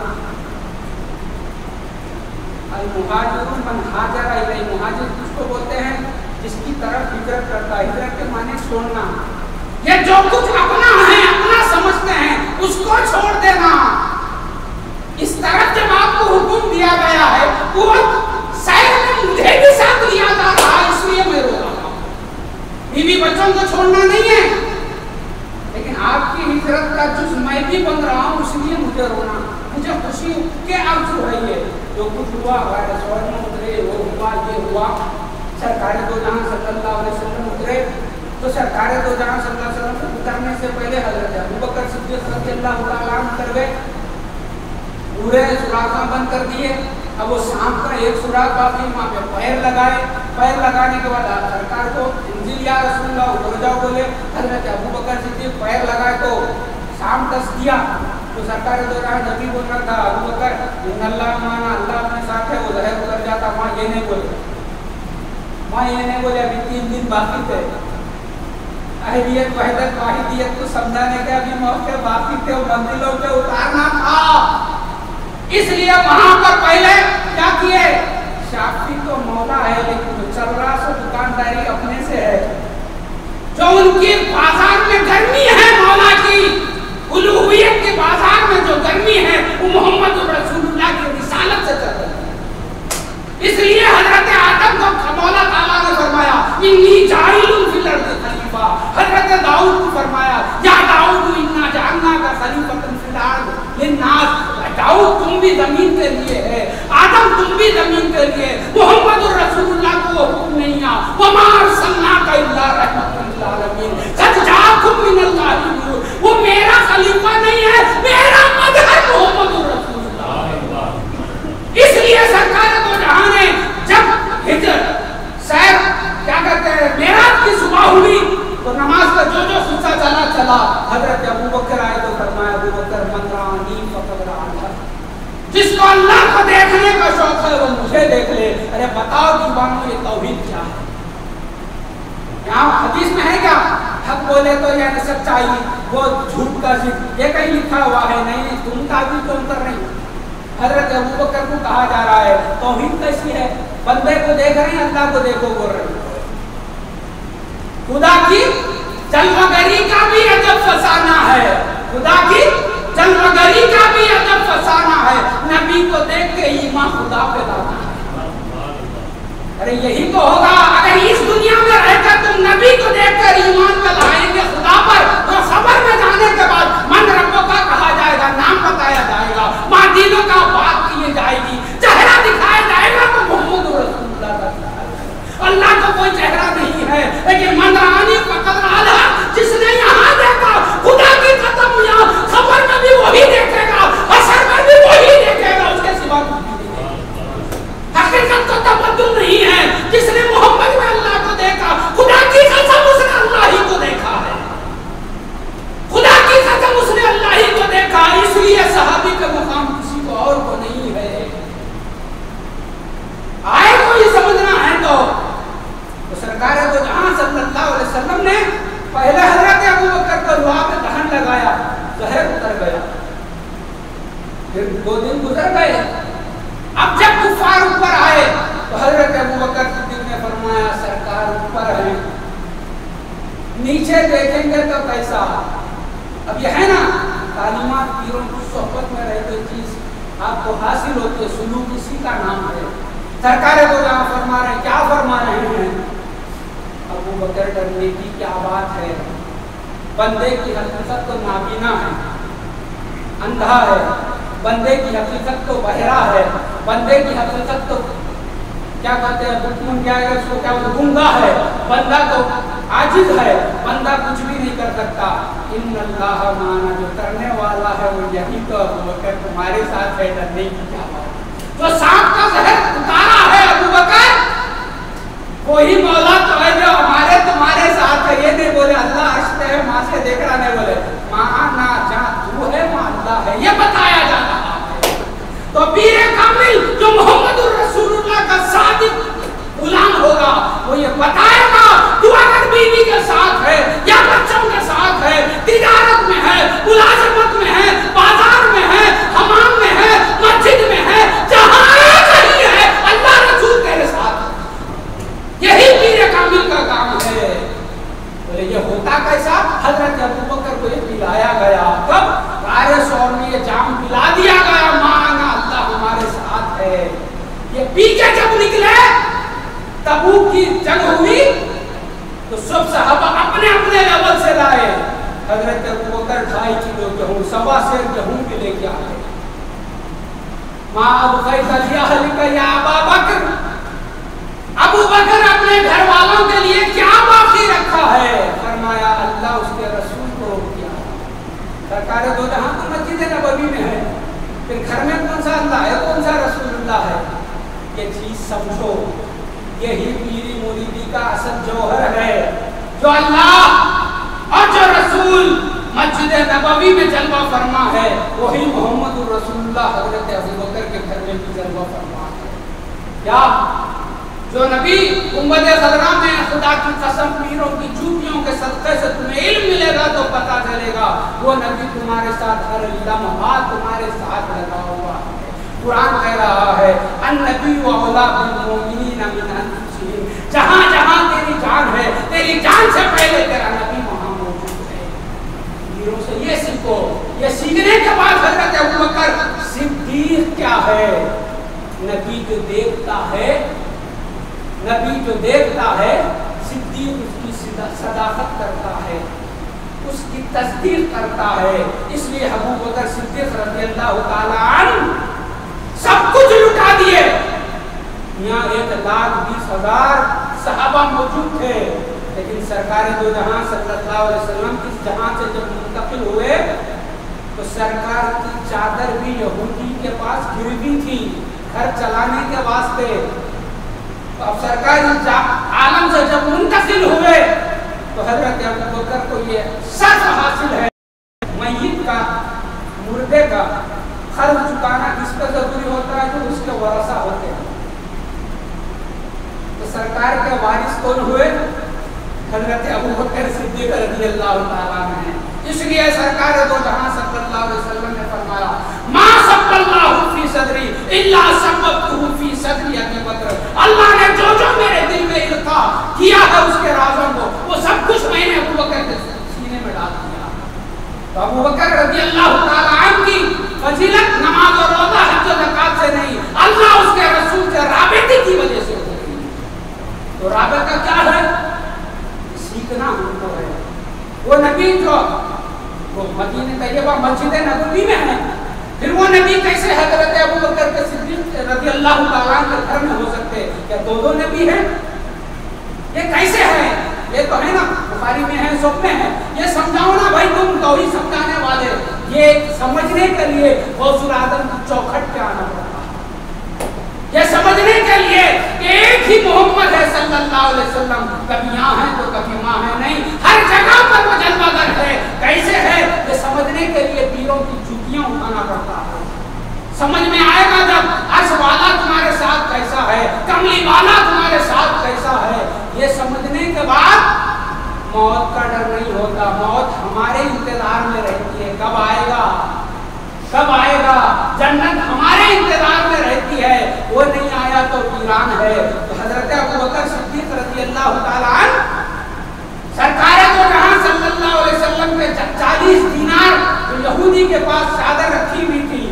[SPEAKER 1] अल मुहाजिरुन मन हाजरा इलैहि, मुहाजिर किसको बोलते हैं, जिसकी तरफ हिजरत करता है। हिजरत के माने छोड़ना, ये जो कुछ अपना है अपना समझते हैं उसको छोड़ देना। इस तरफ जब आपको हुक्म दिया गया है वो शायद मुझे भी साथ लिया जा रहा है, इसलिए मैं रो रहा हूँ। बीवी बच्चों को छोड़ना नहीं है, लेकिन आपकी हिजरत का जुज़ मैं भी बन रहा हूँ, इसलिए मुझे रोना, मुझे खुशी के अब जो कुछ हुआ रसूल में उतरे, वो हुआ, ये हुआ। सरकारे दो जहां सल्लल्लाहु अलैहि वसल्लम उतरे, तो सरकारे दो जहां सल्लल्लाहु अलैहि वसल्लम उतरने से पहले हजरत अबू बकर सिद्दीक़ रज़ियल्लाहु ताला अन्हु उतर गए, पूरे सुराखा बंद कर दिए। अब वो शाम का एक सुराख बाकी, वहाँ पे पैर लगाए, पैर लगाने के बाद सरकार को इंजिल या रसूलुल्लाह उतर जाओ बोले। हजरत अबू बकर सिद्दीक़ पैर लगाए तो शाम दस दिया, तो सरकार दो जहां नबी बोल रहा था अबू बकर इन्नल्लाह माना, अल्लाह अपने साथ है, वो जहर उतर जाता। वहाँ ये नहीं बोले, वहाँ ये नहीं बोले अभी 3 दिन बाकी थे, अहलियत वहदत वाहिदियत को समझाने के अभी मौके बाकी थे, वो मंजिलों पे उतारना था। इसलिए वहां पर पहले क्या किए, शाफी तो मौला है लेकिन जो चल रहा सो दुकानदारी अपने से है, जो उनकी बाजार में गर्मी है मौला की, उलूहियत के बाजार में जो गर्मी है वो मोहम्मद रसूलुल्लाह की रिसालत से चल रही है। इसलिए हजरत आदम को मौला ताला ने फरमाया इन्नी जाइलुन फिल अर्द खलीफा, हजरत दाऊद को फरमाया या दाऊद इन्ना जअलना का खलीफतन फिल अर्द लिन्नास, दाऊद तुम भी जमीन के लिए है, आदम तुम भी जमीन के लिए, मोहम्मद रसूलुल्लाह को हुक्म नहीं आ वमा अरसलनाका इल्ला रहमतन लिल आलमीन कद जाअकुम मिनल्लाहि नूर, वो मेरा खलीफा नहीं है, मेरा मदहर मोहम्मद रसूलुल्लाह। इसलिए सरकार तो जहां ने जब हिजरत सैर क्या कहते हैं मेराज की सुबह हुई तो नमाज का जो जो हिस्सा चला, हजरत अबू बकर आए तो फरमाया अबू बकर मन रानी फक़द रानी, जिसको अल्लाह को देखने का शौक है वो मुझे देख ले। अरे बताओ दीवानों ये तौहीद क्या है? यहाँ हदीस में है क्या, हक बोले तो यानी सच्चाई, वो झूठ का जिक्र, ये कहीं लिखा हुआ है नहीं, तुम ताबीर क्यों कर रही? हजरत अबू बकर को कहा जा रहा है तौहीद कैसी है, बंदे को देख रहे हैं अल्लाह को देखो बोल रहे हैं। खुदा की जलवगरी का भी अदब फसाना है, खुदा की जलवगरी का भी अदब फसाना है, नबी को देख के ईमान खुदा पे लाना है। अरे यही तो होगा अगर इस दुनिया में रहकर तुम नबी को देखकर ईमान पे लाएंगे खुदा पर, तो खबर में जाने के बाद मन रब्बों का कहा जाएगा, नाम बताया जाएगा, मादीनों का बात की जाएगी, चेहरा दिखाया जाएगा तो मोहम्मद रसूलुल्लाह का। अल्लाह का कोई चेहरा नहीं है, लेकिन मनरानी फक़द आला, जिसने यहाँ देखा खुदा की कसम यहाँ खबर में भी वही देखेगा, असर में भी वही देखेगा, उसके सिवा हकीकत तो तबद्दुल नहीं है। जिसने मोहम्मद में अल्लाह को देखा, खुदा की कसम उसने अल्लाह ही को देखा है, खुदा की कसम उसने अल्लाह ही को देखा। इसलिए सहाबी का मुकाम किसी को और को नहीं है। आए को ये समझना है तो सरकार तो जहां सल्लल्लाहु अलैहि वसल्लम ने पहले हजरत अबू बकर को दुआ में दहन लगाया, जहर उतर गया, फिर 2 दिन गुजर गए। अब जब कुफार ऊपर आए तो हजरत अबू बकर सिद्दीक़ ने फरमाया सरकार ऊपर है, नीचे देखेंगे तो कैसा। अब यह है ना तालीमात पीरों की सोहबत में रह कोई चीज आपको हासिल होती है, सुलूक इसी का नाम है। सरकार को जहाँ फरमा रहे क्या फरमा रहे हैं, अबू बकर डरने की क्या बात है, बंदे की हकीकत तो नाबीना है, अंधा है, बंदे की हकीकत तो बहरा है, बंदे की हकीकत तो क्या कहते हैं हुक्म क्या है उसको, क्या गूंगा है, बंदा तो आजिज है, बंदा कुछ भी नहीं कर सकता। इन्नल्लाह माना, जो करने वाला है वो यही तो अबू बकर तुम्हारे साथ है, डरने की क्या बात। जो सांप का जहर उतारा है अबू बकर, वही मौला तो है जो हमारे तुम्हारे साथ है। ये नहीं बोले अल्लाह अर्श है माँ से देख रहा, नहीं बोले माँ ना जहाँ तू है वहाँ अल्लाह है, ये बताया जा रहा है। तो पीर कामिल जो मोहम्मद रसूलुल्लाह का सादिक गुलाम होगा वो ये बताएगा तू अगर बीवी के साथ है या बच्चों के साथ है, तिजारत में है, मुलाजमत में है, बाजार में है, हमाम में है, मस्जिद में है, जहाँ कहीं है अल्लाह रसूल तेरे साथ। यही पीर कामिल का काम है। बोले ये होता कैसा, हजरत अबू बकर को ये पिलाया गया, कब गारे शौर में ये जाम पिला दिया गया, माना अल्लाह हमारे साथ है। ये पी के जब निकले तबूक की जंग हुई तो सब सहाबा अपने अपने लेवल से लाए। हजरत अबू बकर 2.5 किलो गेहूं, 1.25 सेर गेहूं भी लेके आ गए। माँ अबू बकर, अबू बकर अपने घर वालों के लिए क्या बाकी रखा है? फरमाया अल्लाह उसके रसूल को किया। सरकार दो जहां तो मस्जिद नबवी में है, फिर घर में कौन सा अल्लाह है, कौन सा रसूलुल्लाह है? ये चीज समझो, यही पीरी मुरीदी का असल जौहर है। जो अल्लाह और जो रसूल मस्जिद नबवी में जलवा फरमा है, वही मोहम्मद रसूलुल्लाह हजरत अबू बकर के घर में भी जलवा फरमा है। क्या जो नबी गुंबद खजरा में खुदा की कसम पीरों की जूतियों के सदक़े से तुम्हें इल्म मिलेगा तो पता चलेगा, वो नबी तुम्हारे साथ हर लम्हा तुम्हारे साथ लगा हुआ है। कुरान कह रहा है अन्नबी व औला बिल मोमिनीन मिन अनफुसिहिम, जहां जहां तेरी जान है, तेरी जान से पहले तेरा नबी वहां मौजूद है। वीरों से ये सीखो। ये सीखने के बाद हजरत अबू बकर सिद्दीक क्या है? नबी जो देखता है, नबी जो देखता है, सिद्दीक उसकी सदाकत करता है, उसकी तस्दीक करता है। इसलिए अबू बकर सिद्दीक रज़ियल्लाहु ताला अन्हु सब कुछ लुटा दिए। यहाँ 1,20,000 सहाबा मौजूद थे, लेकिन सरकार दो जहां सल्लल्लाहु अलैहि वसल्लम इस जहां से जब मुंतकिल हुए तो सरकार की चादर भी यहूदी के पास गिरवी थी घर चलाने के वास्ते। तो अब सरकार इस आलम से जब मुंतकिल हुए तो हजरत अबू बकर को ये सर्फ हासिल है, मय्यत का, मुर्दे का खर्च चुकाना किस पर जरूरी होता है? जो उसके वारसा होते हैं। तो सरकार के वारिस कौन हुए? हजरत अबू बकर सिद्दीक रज़ियल्लाहु ताला अन्हु। इसलिए सरकार दो जहां सल्लल्लाहु अलैहि वसल्लम ने फरमाया मा सब्बल्लाहु फी सदरी इल्ला सब्बतहु फी सदरी अबू बकर। अल्लाह ने जो जो मेरे दिल में इल्का किया है उसके राज़ों को, वो सब कुछ मैंने अबू बकर के सीने में डाल दिया। तो अबू बकर रज़ियल्लाहु ताला अन्हु की फजीलत नमाज और रोजा हज और ज़कात से नहीं, अल्लाह उसके रसूल के राबिते की वजह से हो गई। तो राबिता क्या है? सीखना हमको है। वो नबी जो वो मदीने तैयबा मस्जिद नबवी में है, फिर वो नबी कैसे हजरत अबू बकर के सिद्दीक रज़ियल्लाहु ताला अन्हु के घर में हो सकते? क्या दो नबी हैं? ये कैसे है? ये तो है ना बुखारी में है, सब में है। ये समझाओ ना भाई, तुम तौहीद समझाने वाले। ये समझने के लिए गौसुल आदम की चौखट पे आना पड़ता है। ये समझने के लिए कि एक ही मोहम्मद है सल्लल्लाहु अलैहि वसल्लम, कभी यहाँ है तो कभी वहाँ है, नहीं, हर जगह पर वो जलवागर है। कैसे है? ये समझने के लिए पीरों की जूतियां उठाना पड़ता है। समझ में आएगा जब अर्श वाला तुम्हारे साथ कैसा है, कमली वाला तुम्हारे साथ कैसा है। ये समझने के बाद मौत का डर नहीं होता। मौत हमारे इंतजार में रहती है, कब आएगा, कब आएगा। जन्नत हमारे इंतजार में रहती है, वो नहीं आया तो वीरान है। तो हजरत अबू बकर सिद्दीक रज़ियल्लाहु ताला अन्हु सरकार को जहां सल्लल्लाहु अलैहि वसल्लम के 40 दीनार जो यहूदी के पास चादर रखी हुई थी,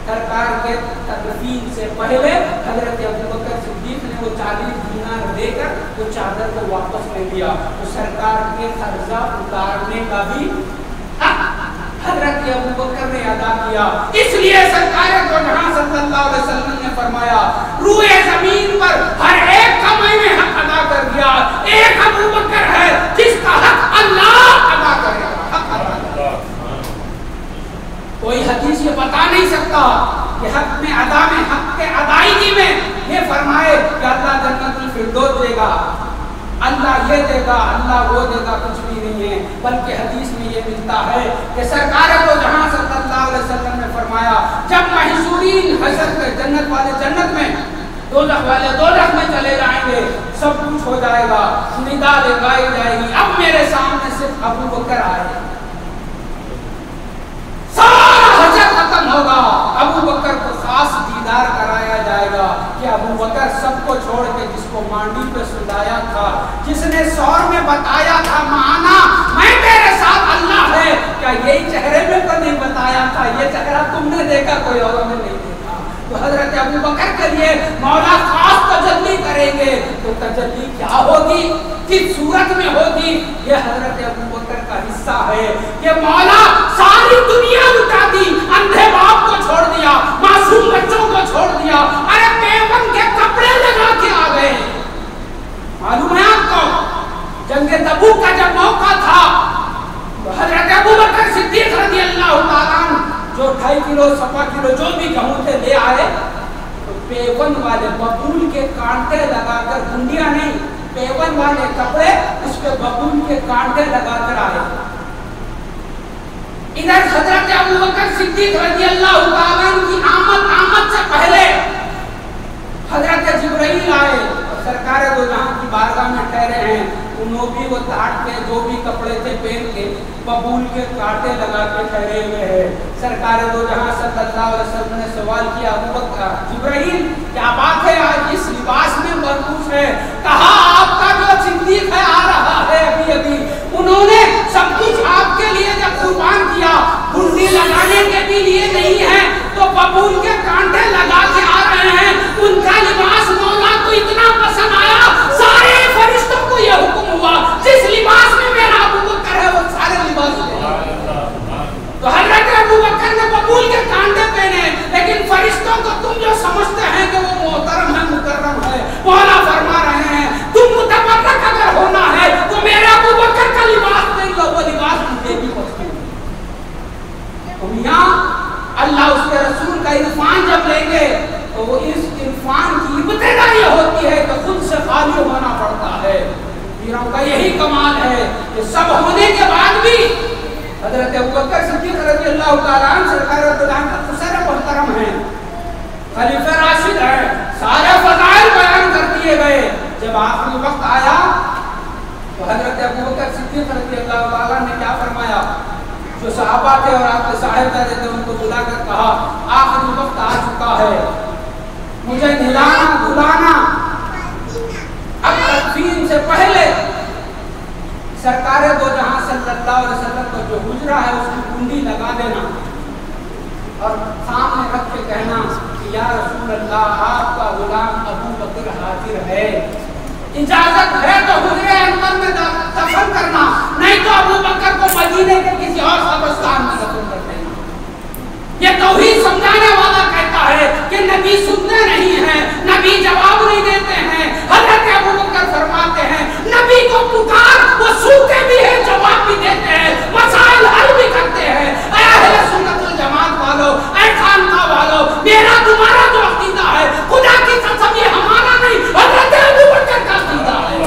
[SPEAKER 1] सरकार के तदफीन से पहले हजरत अबू बकर सिद्दीक ने वो 40 दीनार देकर वो चादर को वापस ले लिया। तो सरकार के कर्जा उतारने का भी हजरत अबू बकर ने अदा किया। इसलिए सरकार को जहां सल्लल्लाहु अलैहि वसल्लम ने फरमाया रूए जमीन पर हर एक का मैंने हक अदा कर दिया, एक अबू बकर है जिसका हक अल्लाह अदा करेगा, हक अदा करेगा। कोई हदीस ये बता नहीं सकता कि हक में अदा में, हक के अदायगी में ये फरमाए कि अल्लाह जन्नतुल फिरदौस देगा, अल्लाह ये देगा, अल्लाह वो देगा, कुछ भी नहीं है। बल्कि हदीस में ये मिलता है कि सरकार को जहां सल्लल्लाहु अलैहि वसल्लम ने फरमाया जब महसूरीन हशर के जन्नत वाले जन्नत में, दोज़ख वाले दोज़ख में चले जाएंगे, सब कुछ हो जाएगा, निदा लगाई जाएगी, अब मेरे सामने सिर्फ अबू बकर आए, सारा हशर खत्म होगा, अबू बकर को खास दीदार कराया जाएगा कि अबू बकर सबको छोड़ के जिसको मांडी पे सुलाया था, जिसने सौर में बताया था माना मैं तेरे साथ अल्लाह है, क्या यही चेहरे में तो नहीं बताया था? ये चेहरा तुमने देखा, कोई और ने नहीं देखा। तो हजरत अबू बकर के लिए मौला खास तजल्ली करेंगे। तो तजल्ली क्या होगी, किस सूरत में होगी? ये हजरत अबू बकर का हिस्सा है कि मौला सारी दुनिया लुटा दी, अंधे बाप को छोड़ दिया, मासूम बच्चों को पेवन वाले बबूल के कांटे लगाकर, गुंडिया नहीं, पेवन वाले कपड़े उस पे बबूल के कांटे लगाकर आए। इधर हजरत अबू बकर सिद्दीक रज़ियल्लाहु ताला अन्हु की आमद से पहले हजरत जिब्राइल आए और सरकार दो जहां की बारगाह में ठहरे हैं। उन्होंने भी वो ताट के जो भी कपड़े थे पहन के बबूल के कांटे लगा के ठहरे हुए हैं। सरकार दो जहां सल्लल्लाहु अलैहि वसल्लम ने सवाल किया, अबू बकर, जिब्राइल क्या बात है आज इस लिबास में मरकूस है? कहा आपका जो सिद्दीक है आ रहा है अभी अभी, उन्होंने सब कुछ आपके लिए जब कुर्बान किया, गुंडी लगाने के भी लिए नहीं है तो बबूल के कांटे लगा के आ रहे हैं। उनका लिबास मौला को इतना पसंद आया, सारे फरिश्तों को यह हुक्म हुआ जिस लिबास में मेरा अबू बकर है वो सारे लिबास तो हजरत अबू बकर ने बबूल के कांटे पहने। लेकिन फरिश्तों को तुम जो समझते हैं कि वो मोहतरम है, मुकर्रम है, मौला फरमा रहे हैं तुम मुतबर्रक अगर होना है तो मेरे अबू बकर का लिबास पहन लो, वो लिबास मुझे भी पसंद है। तो मियां अल्लाह उसके रसूल का इरफान जब लेंगे तो वो इस इरफान की इब्तिदा ये होती है कि खुद से खाली होना पड़ता है। पीरों का यही कमाल है कि सब होने के बाद भी हजरत अबू बकर सिद्दीक रज़ियल्लाहु ताला अन्हु सरकार का खुसर मुहतरम है, खलीफा राशिद है, सारे फज़ाइल बयान कर दिए गए। जब आखिरी वक्त आया तो हजरत अबू बकर सिद्दीक रज़ियल्लाहु ताला ने क्या फरमाया? जो सहाबा थे और आपके साहिबजादे थे उनको बुलाकर कहा आखिरी वक्त आ चुका है, मुझे नहलाना धुलाना, अब तकफीन से पहले सरकार दो जहां सल्लल्लाहु अलैहि वसल्लम का जो हुजरा है उसकी कुंडी लगा देना और सामने रख के कहना कि या रसूल अल्लाह आपका गुलाम अबू बकर हाजिर है, इजाजत है तो हुजरे अंदर में दफन करना, नहीं तो अबू बकर को मदीने के किसी और कब्रिस्तान में दफन कर देना। ये तौहीद समझाने वाला कहता है कि नबी सुनते नहीं हैं, नबी जवाब नहीं देते हैं। हजरत अबू बकर फरमाते हैं नबी को पुकार, वो सुनते भी हैं, जवाब भी देते हैं, मसाइल हल भी करते हैं। ऐ अहले सुन्नत वल जमात वालों, ऐ खानका वालों, मेरा तुम्हारा जो अकीदा है खुदा की कसम ये हमारा नहीं हजरत अबू बकर का अकीदा है।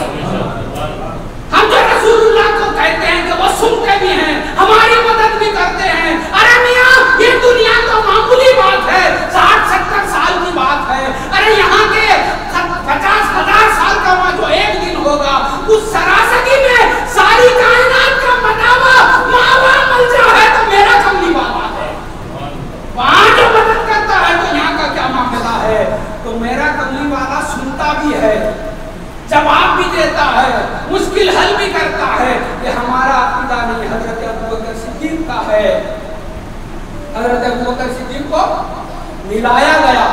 [SPEAKER 1] हम जो रसूलुल्लाह को कहते हैं कि वो सुनते भी हैं, हमारी मदद भी करते हैं। अरे मियां ये दुनिया तो मामूली बात है, 60-70 साल की बात है। अरे यहाँ के 50,000 साल का वहाँ जो एक दिन होगा उस सरासती में सारी कायनात का मनावा मावा मलजा है तो मेरा कमली वाला है। वहाँ जो मदद करता है तो यहाँ का क्या मामला है? तो मेरा कमली वाला सुनता भी है, जवाब भी देता है, मुश्किल हल भी करता है। ये हमारा अकीदा नहीं, हजरत अबू बकर सिद्दीक का है। हजरत अबू बकर सिद्दीक को मिलाया गया,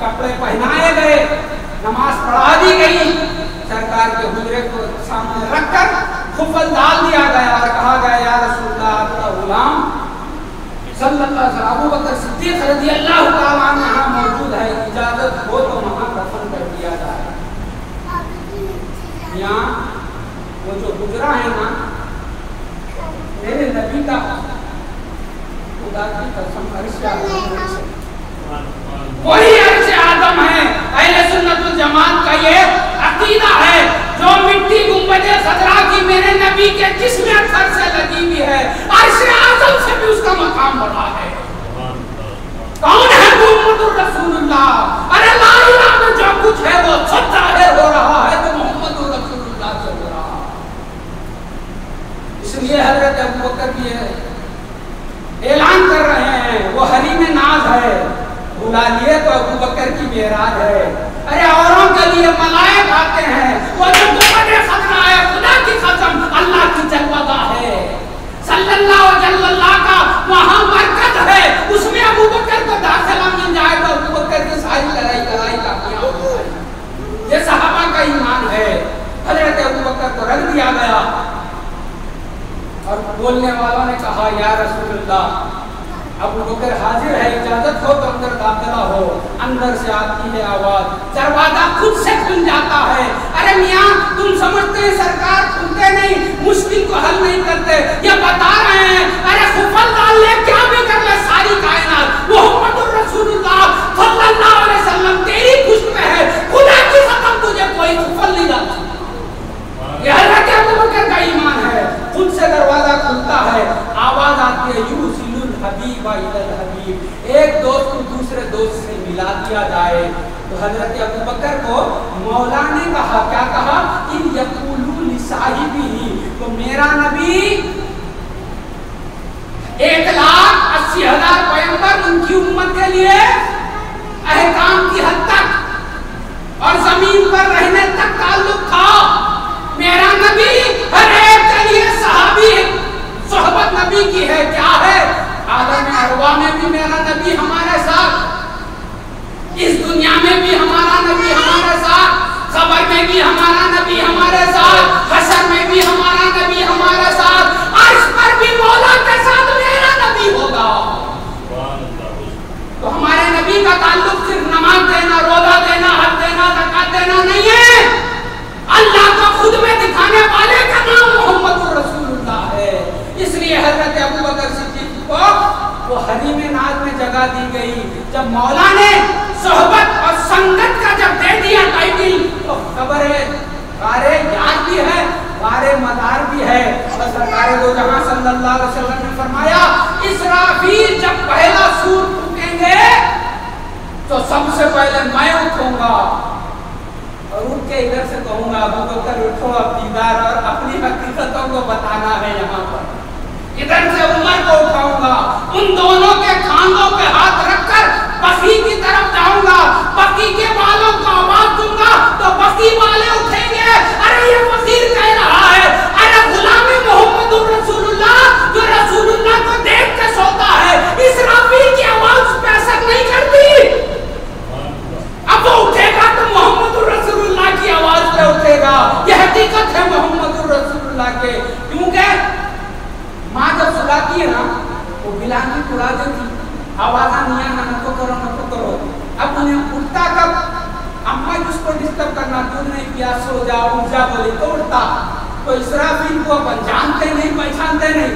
[SPEAKER 1] कपड़े पहनाए गए, नमाज पढ़ा दी गई, सरकार के हुजरे को सामने रखकर खुफल डाल दिया गया और कहा गया या रसूलल्लाह आपका गुलाम सल्लल्लाहु अलैहि वसल्लम अबू बकर सिद्दीक रज़ियल्लाहु ताला अन्हु यहाँ मौजूद है, इजाजत हो तो वहाँ दफन कर दिया जाए। यहाँ वो जो गुजरा है ना मेरे नबी का, खुदा की कसम वही अर्श आदम है। अहले सुन्नत वल जमात का ये अकीदा है। जो मिट्टी गुंबदे खजरा की मेरे नबी के जिस्म अत्थर से लगी हुई है, अर्श आदम से भी उसका मकाम बढ़ा है। कौन है मुहम्मदुर रसूलुल्लाह? अरे ला इलाहा में जो कुछ है वो सब जाहिर हो रहा है तो मुहम्मदुर रसूलुल्लाह से हो रहा है। इसलिए हजरत अबू बकर भी ऐलान कर रहे हैं वो हरीम नाज है, बुला लिए तो अबू बकर की मेराज है। अरे औरों के लिए मलाइक आते हैं, वो जो दुपट्टे खतना है खुदा की कसम अल्लाह की जलवागाह है, सल्लल्लाहु अलैहि वसल्लम का वहां बरकत है, उसमें अबू बकर को दाखिला मिल जाए तो अबू बकर की सारी लड़ाई कराई काफियां हो जाए। ये सहाबा का ईमान है। हजरत अबू बकर को रख दिया गया और बोलने वालों ने कहा या रसूलुल्लाह अबू बकर हाजिर है, इजाजत हो तो अंदर दाखिला हो। अंदर से आती है आवाज, दरवाजा खुद से खुल जाता है। अरे मियां तुम समझते हैं सरकार खुलते नहीं, मुश्किल को हल नहीं करते, ये बता रहे हैं। अरे खुफल डाल ले क्या भी कर ले सारी कायनात, मुहम्मदुर रसूलुल्लाह सल्लल्लाहु अलैहि वसल्लम तेरी हजरत अबू बकर को मौला ने कहा, क्या कहा, इन यकूलू लिसाहिबिही, तो मेरा नबी 1,80,000 पैगंबर उनकी उम्मत के लिए अहकाम की हद तक और जमीन पर रहने तक ताल्लुक था। मेरा नबी हर एक के लिए सहाबी है, सोहबत नबी की है। क्या है, आलम अरवा में भी मेरा नबी हमारे साथ, इस दुनिया में भी हमारा नबी हमारे साथ, खबर में भी हमारा नबी हमारे साथ, हशर में भी हमारा नबी हमारे साथ, अर्श पर भी मौला के साथ मेरा नबी होगा। तो हमारे नबी का ताल्लुक सिर्फ नमाज देना, रोजा देना, हज देना, ज़कात देना नहीं है। अल्लाह को खुद में दिखाने वाले का नाम मोहम्मद रसूलुल्लाह है। इसलिए हजरत अबू बकर सिद्दीक को वो हरीम नाज में जगह दी गई। जब मौला ने सोहबत और संगत का जब दे दिया टाइटिल, तो खबर है कारे याद भी है, कारे मदार भी है। और सरकारे दो जहां सल्लल्लाहु अलैहि वसल्लम ने फरमाया, इसराफील जब पहला सूर फूकेंगे तो सबसे पहले मैं उठूंगा और उठ के इधर से कहूंगा, अबू बकर उठो, अब दीदार और अपनी हकीकतों को बताना है यहाँ पर। इधर से उमर को उठाऊंगा, उन दोनों के खांधों पे हाथ रखकर बकी की तरफ जाऊंगा, बकी के बालों को आवाज दूंगा तो बकी वाले उठेंगे, अरे ये फकीर कह रहा है, अरे गुलामी मोहम्मद रसूलुल्लाह जो रसूलुल्लाह को देख के सोता है, इसराफील की आवाज उस पे असर नहीं करती। अब वो उठेगा तो मोहम्मद रसूलुल्लाह की आवाज पे उठेगा। ये हकीकत है मोहम्मद रसूलुल्लाह के। क्योंकि माँ जब सुलाती है ना, वो बिलानी उड़ा देती, आवाज़ नहीं आना, नको करो नको करो। अब उन्हें उठता कब, अम्मा जिसको डिस्टर्ब करना, दूध नहीं पिया, सो जाओ, उठ जा बोली तो उठता। तो इसराफील को अपन जानते नहीं, पहचानते नहीं,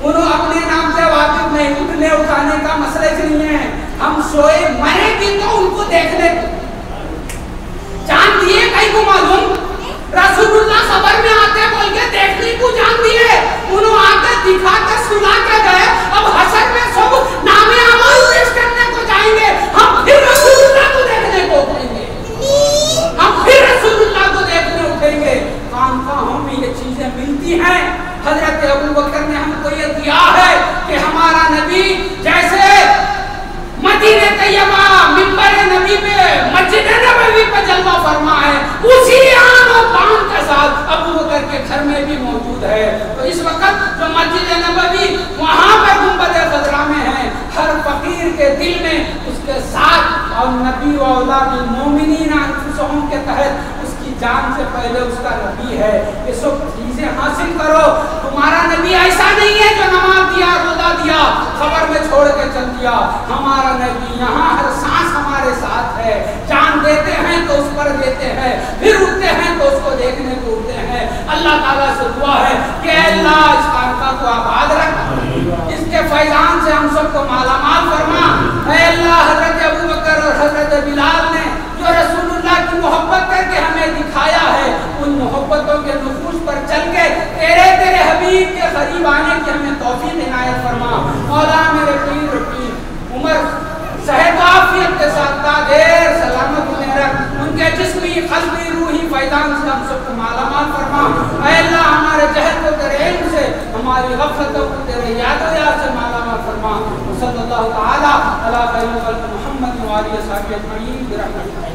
[SPEAKER 1] उन्होंने अपने नाम से वाकिफ नहीं, उठने उठाने का मसला ही नहीं है। हम सोए मरे भी तो उनको देख ले, जान दिए कहीं को मालूम, रसूलुल्लाह खबर में आते बोल के देखने को जान दिए, उन्होंने आके दिखा के सुला के गए। अब हशर में सब नामे अमाल पेश करने को जाएंगे, हम फिर रसूलुल्लाह को देखने को उठेंगे, हम फिर रसूलुल्लाह को देखने उठेंगे। खानकाहों में ये चीजें मिलती हैं। हजरत अबू बकर ने हमको ये दिया है कि हमारा नबी जैसे मदीने तैयबा मिंबर नबी पे, मस्जिद नबवी पे जलवा फरमा है, उसी आन और बान के साथ अबू बकर के घर में भी मौजूद है। तो इस वक्त जो मस्जिद नबवी वहां पे गुंबद खजरा में है, हर फकीर के दिल में उसके साथ और नबी व औलादुल मोमिनीन अनफुसहुम के तहत उसकी जान से पहले उसका नबी है। ये सब चीजें हासिल करो। तुम्हारा नबी ऐसा नहीं है जो नमाज दिया, रोजा दिया, खबर में छोड़ के चल दिया। हमारा नबी यहाँ हर सांस हमारे साथ है, जान देते हैं तो उस पर देते हैं, फिर उठते हैं तो उसको देखने को उठते हैं। अल्लाह ताला से दुआ है कि अल्लाह इस खानका को आबाद रख, इसके फैजान से हम सबको मालामाल फरमा। अल्लाह हजरत अबू बकर और हजरत बिलाल ने जो रसूलुल्लाह की मोहब्बत करके हमें दिखाया है, उन मोहब्बतों के नुफूस पर चल के तेरे हबीब के करीब आने की हमें तौफीक इनायत फरमा। मौला मेरे पीर उमर सेहत आफियत के साथ देर सलामत उन्हें रख, उनके जिस्मी क़ल्बी रूही फैजान से हम सबको मालामाल फरमा। अल्लाह हमारे जहल को तेरे इल्म से, हमारी गफलतों को तेरे यादो याद से मालामाल फरमा। सल्लल्लाहु तआला अला खैरिल खल्क़ मुहम्मद व आलिहि व सहाबिहि अजमईन बिरहमतिक।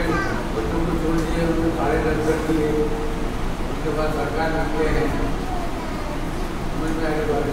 [SPEAKER 2] बच्चों को छोड़ दिए, उनको सारे रद्द कर दिए, उसके बाद सरकार निकले हैं, समझ में आएगा।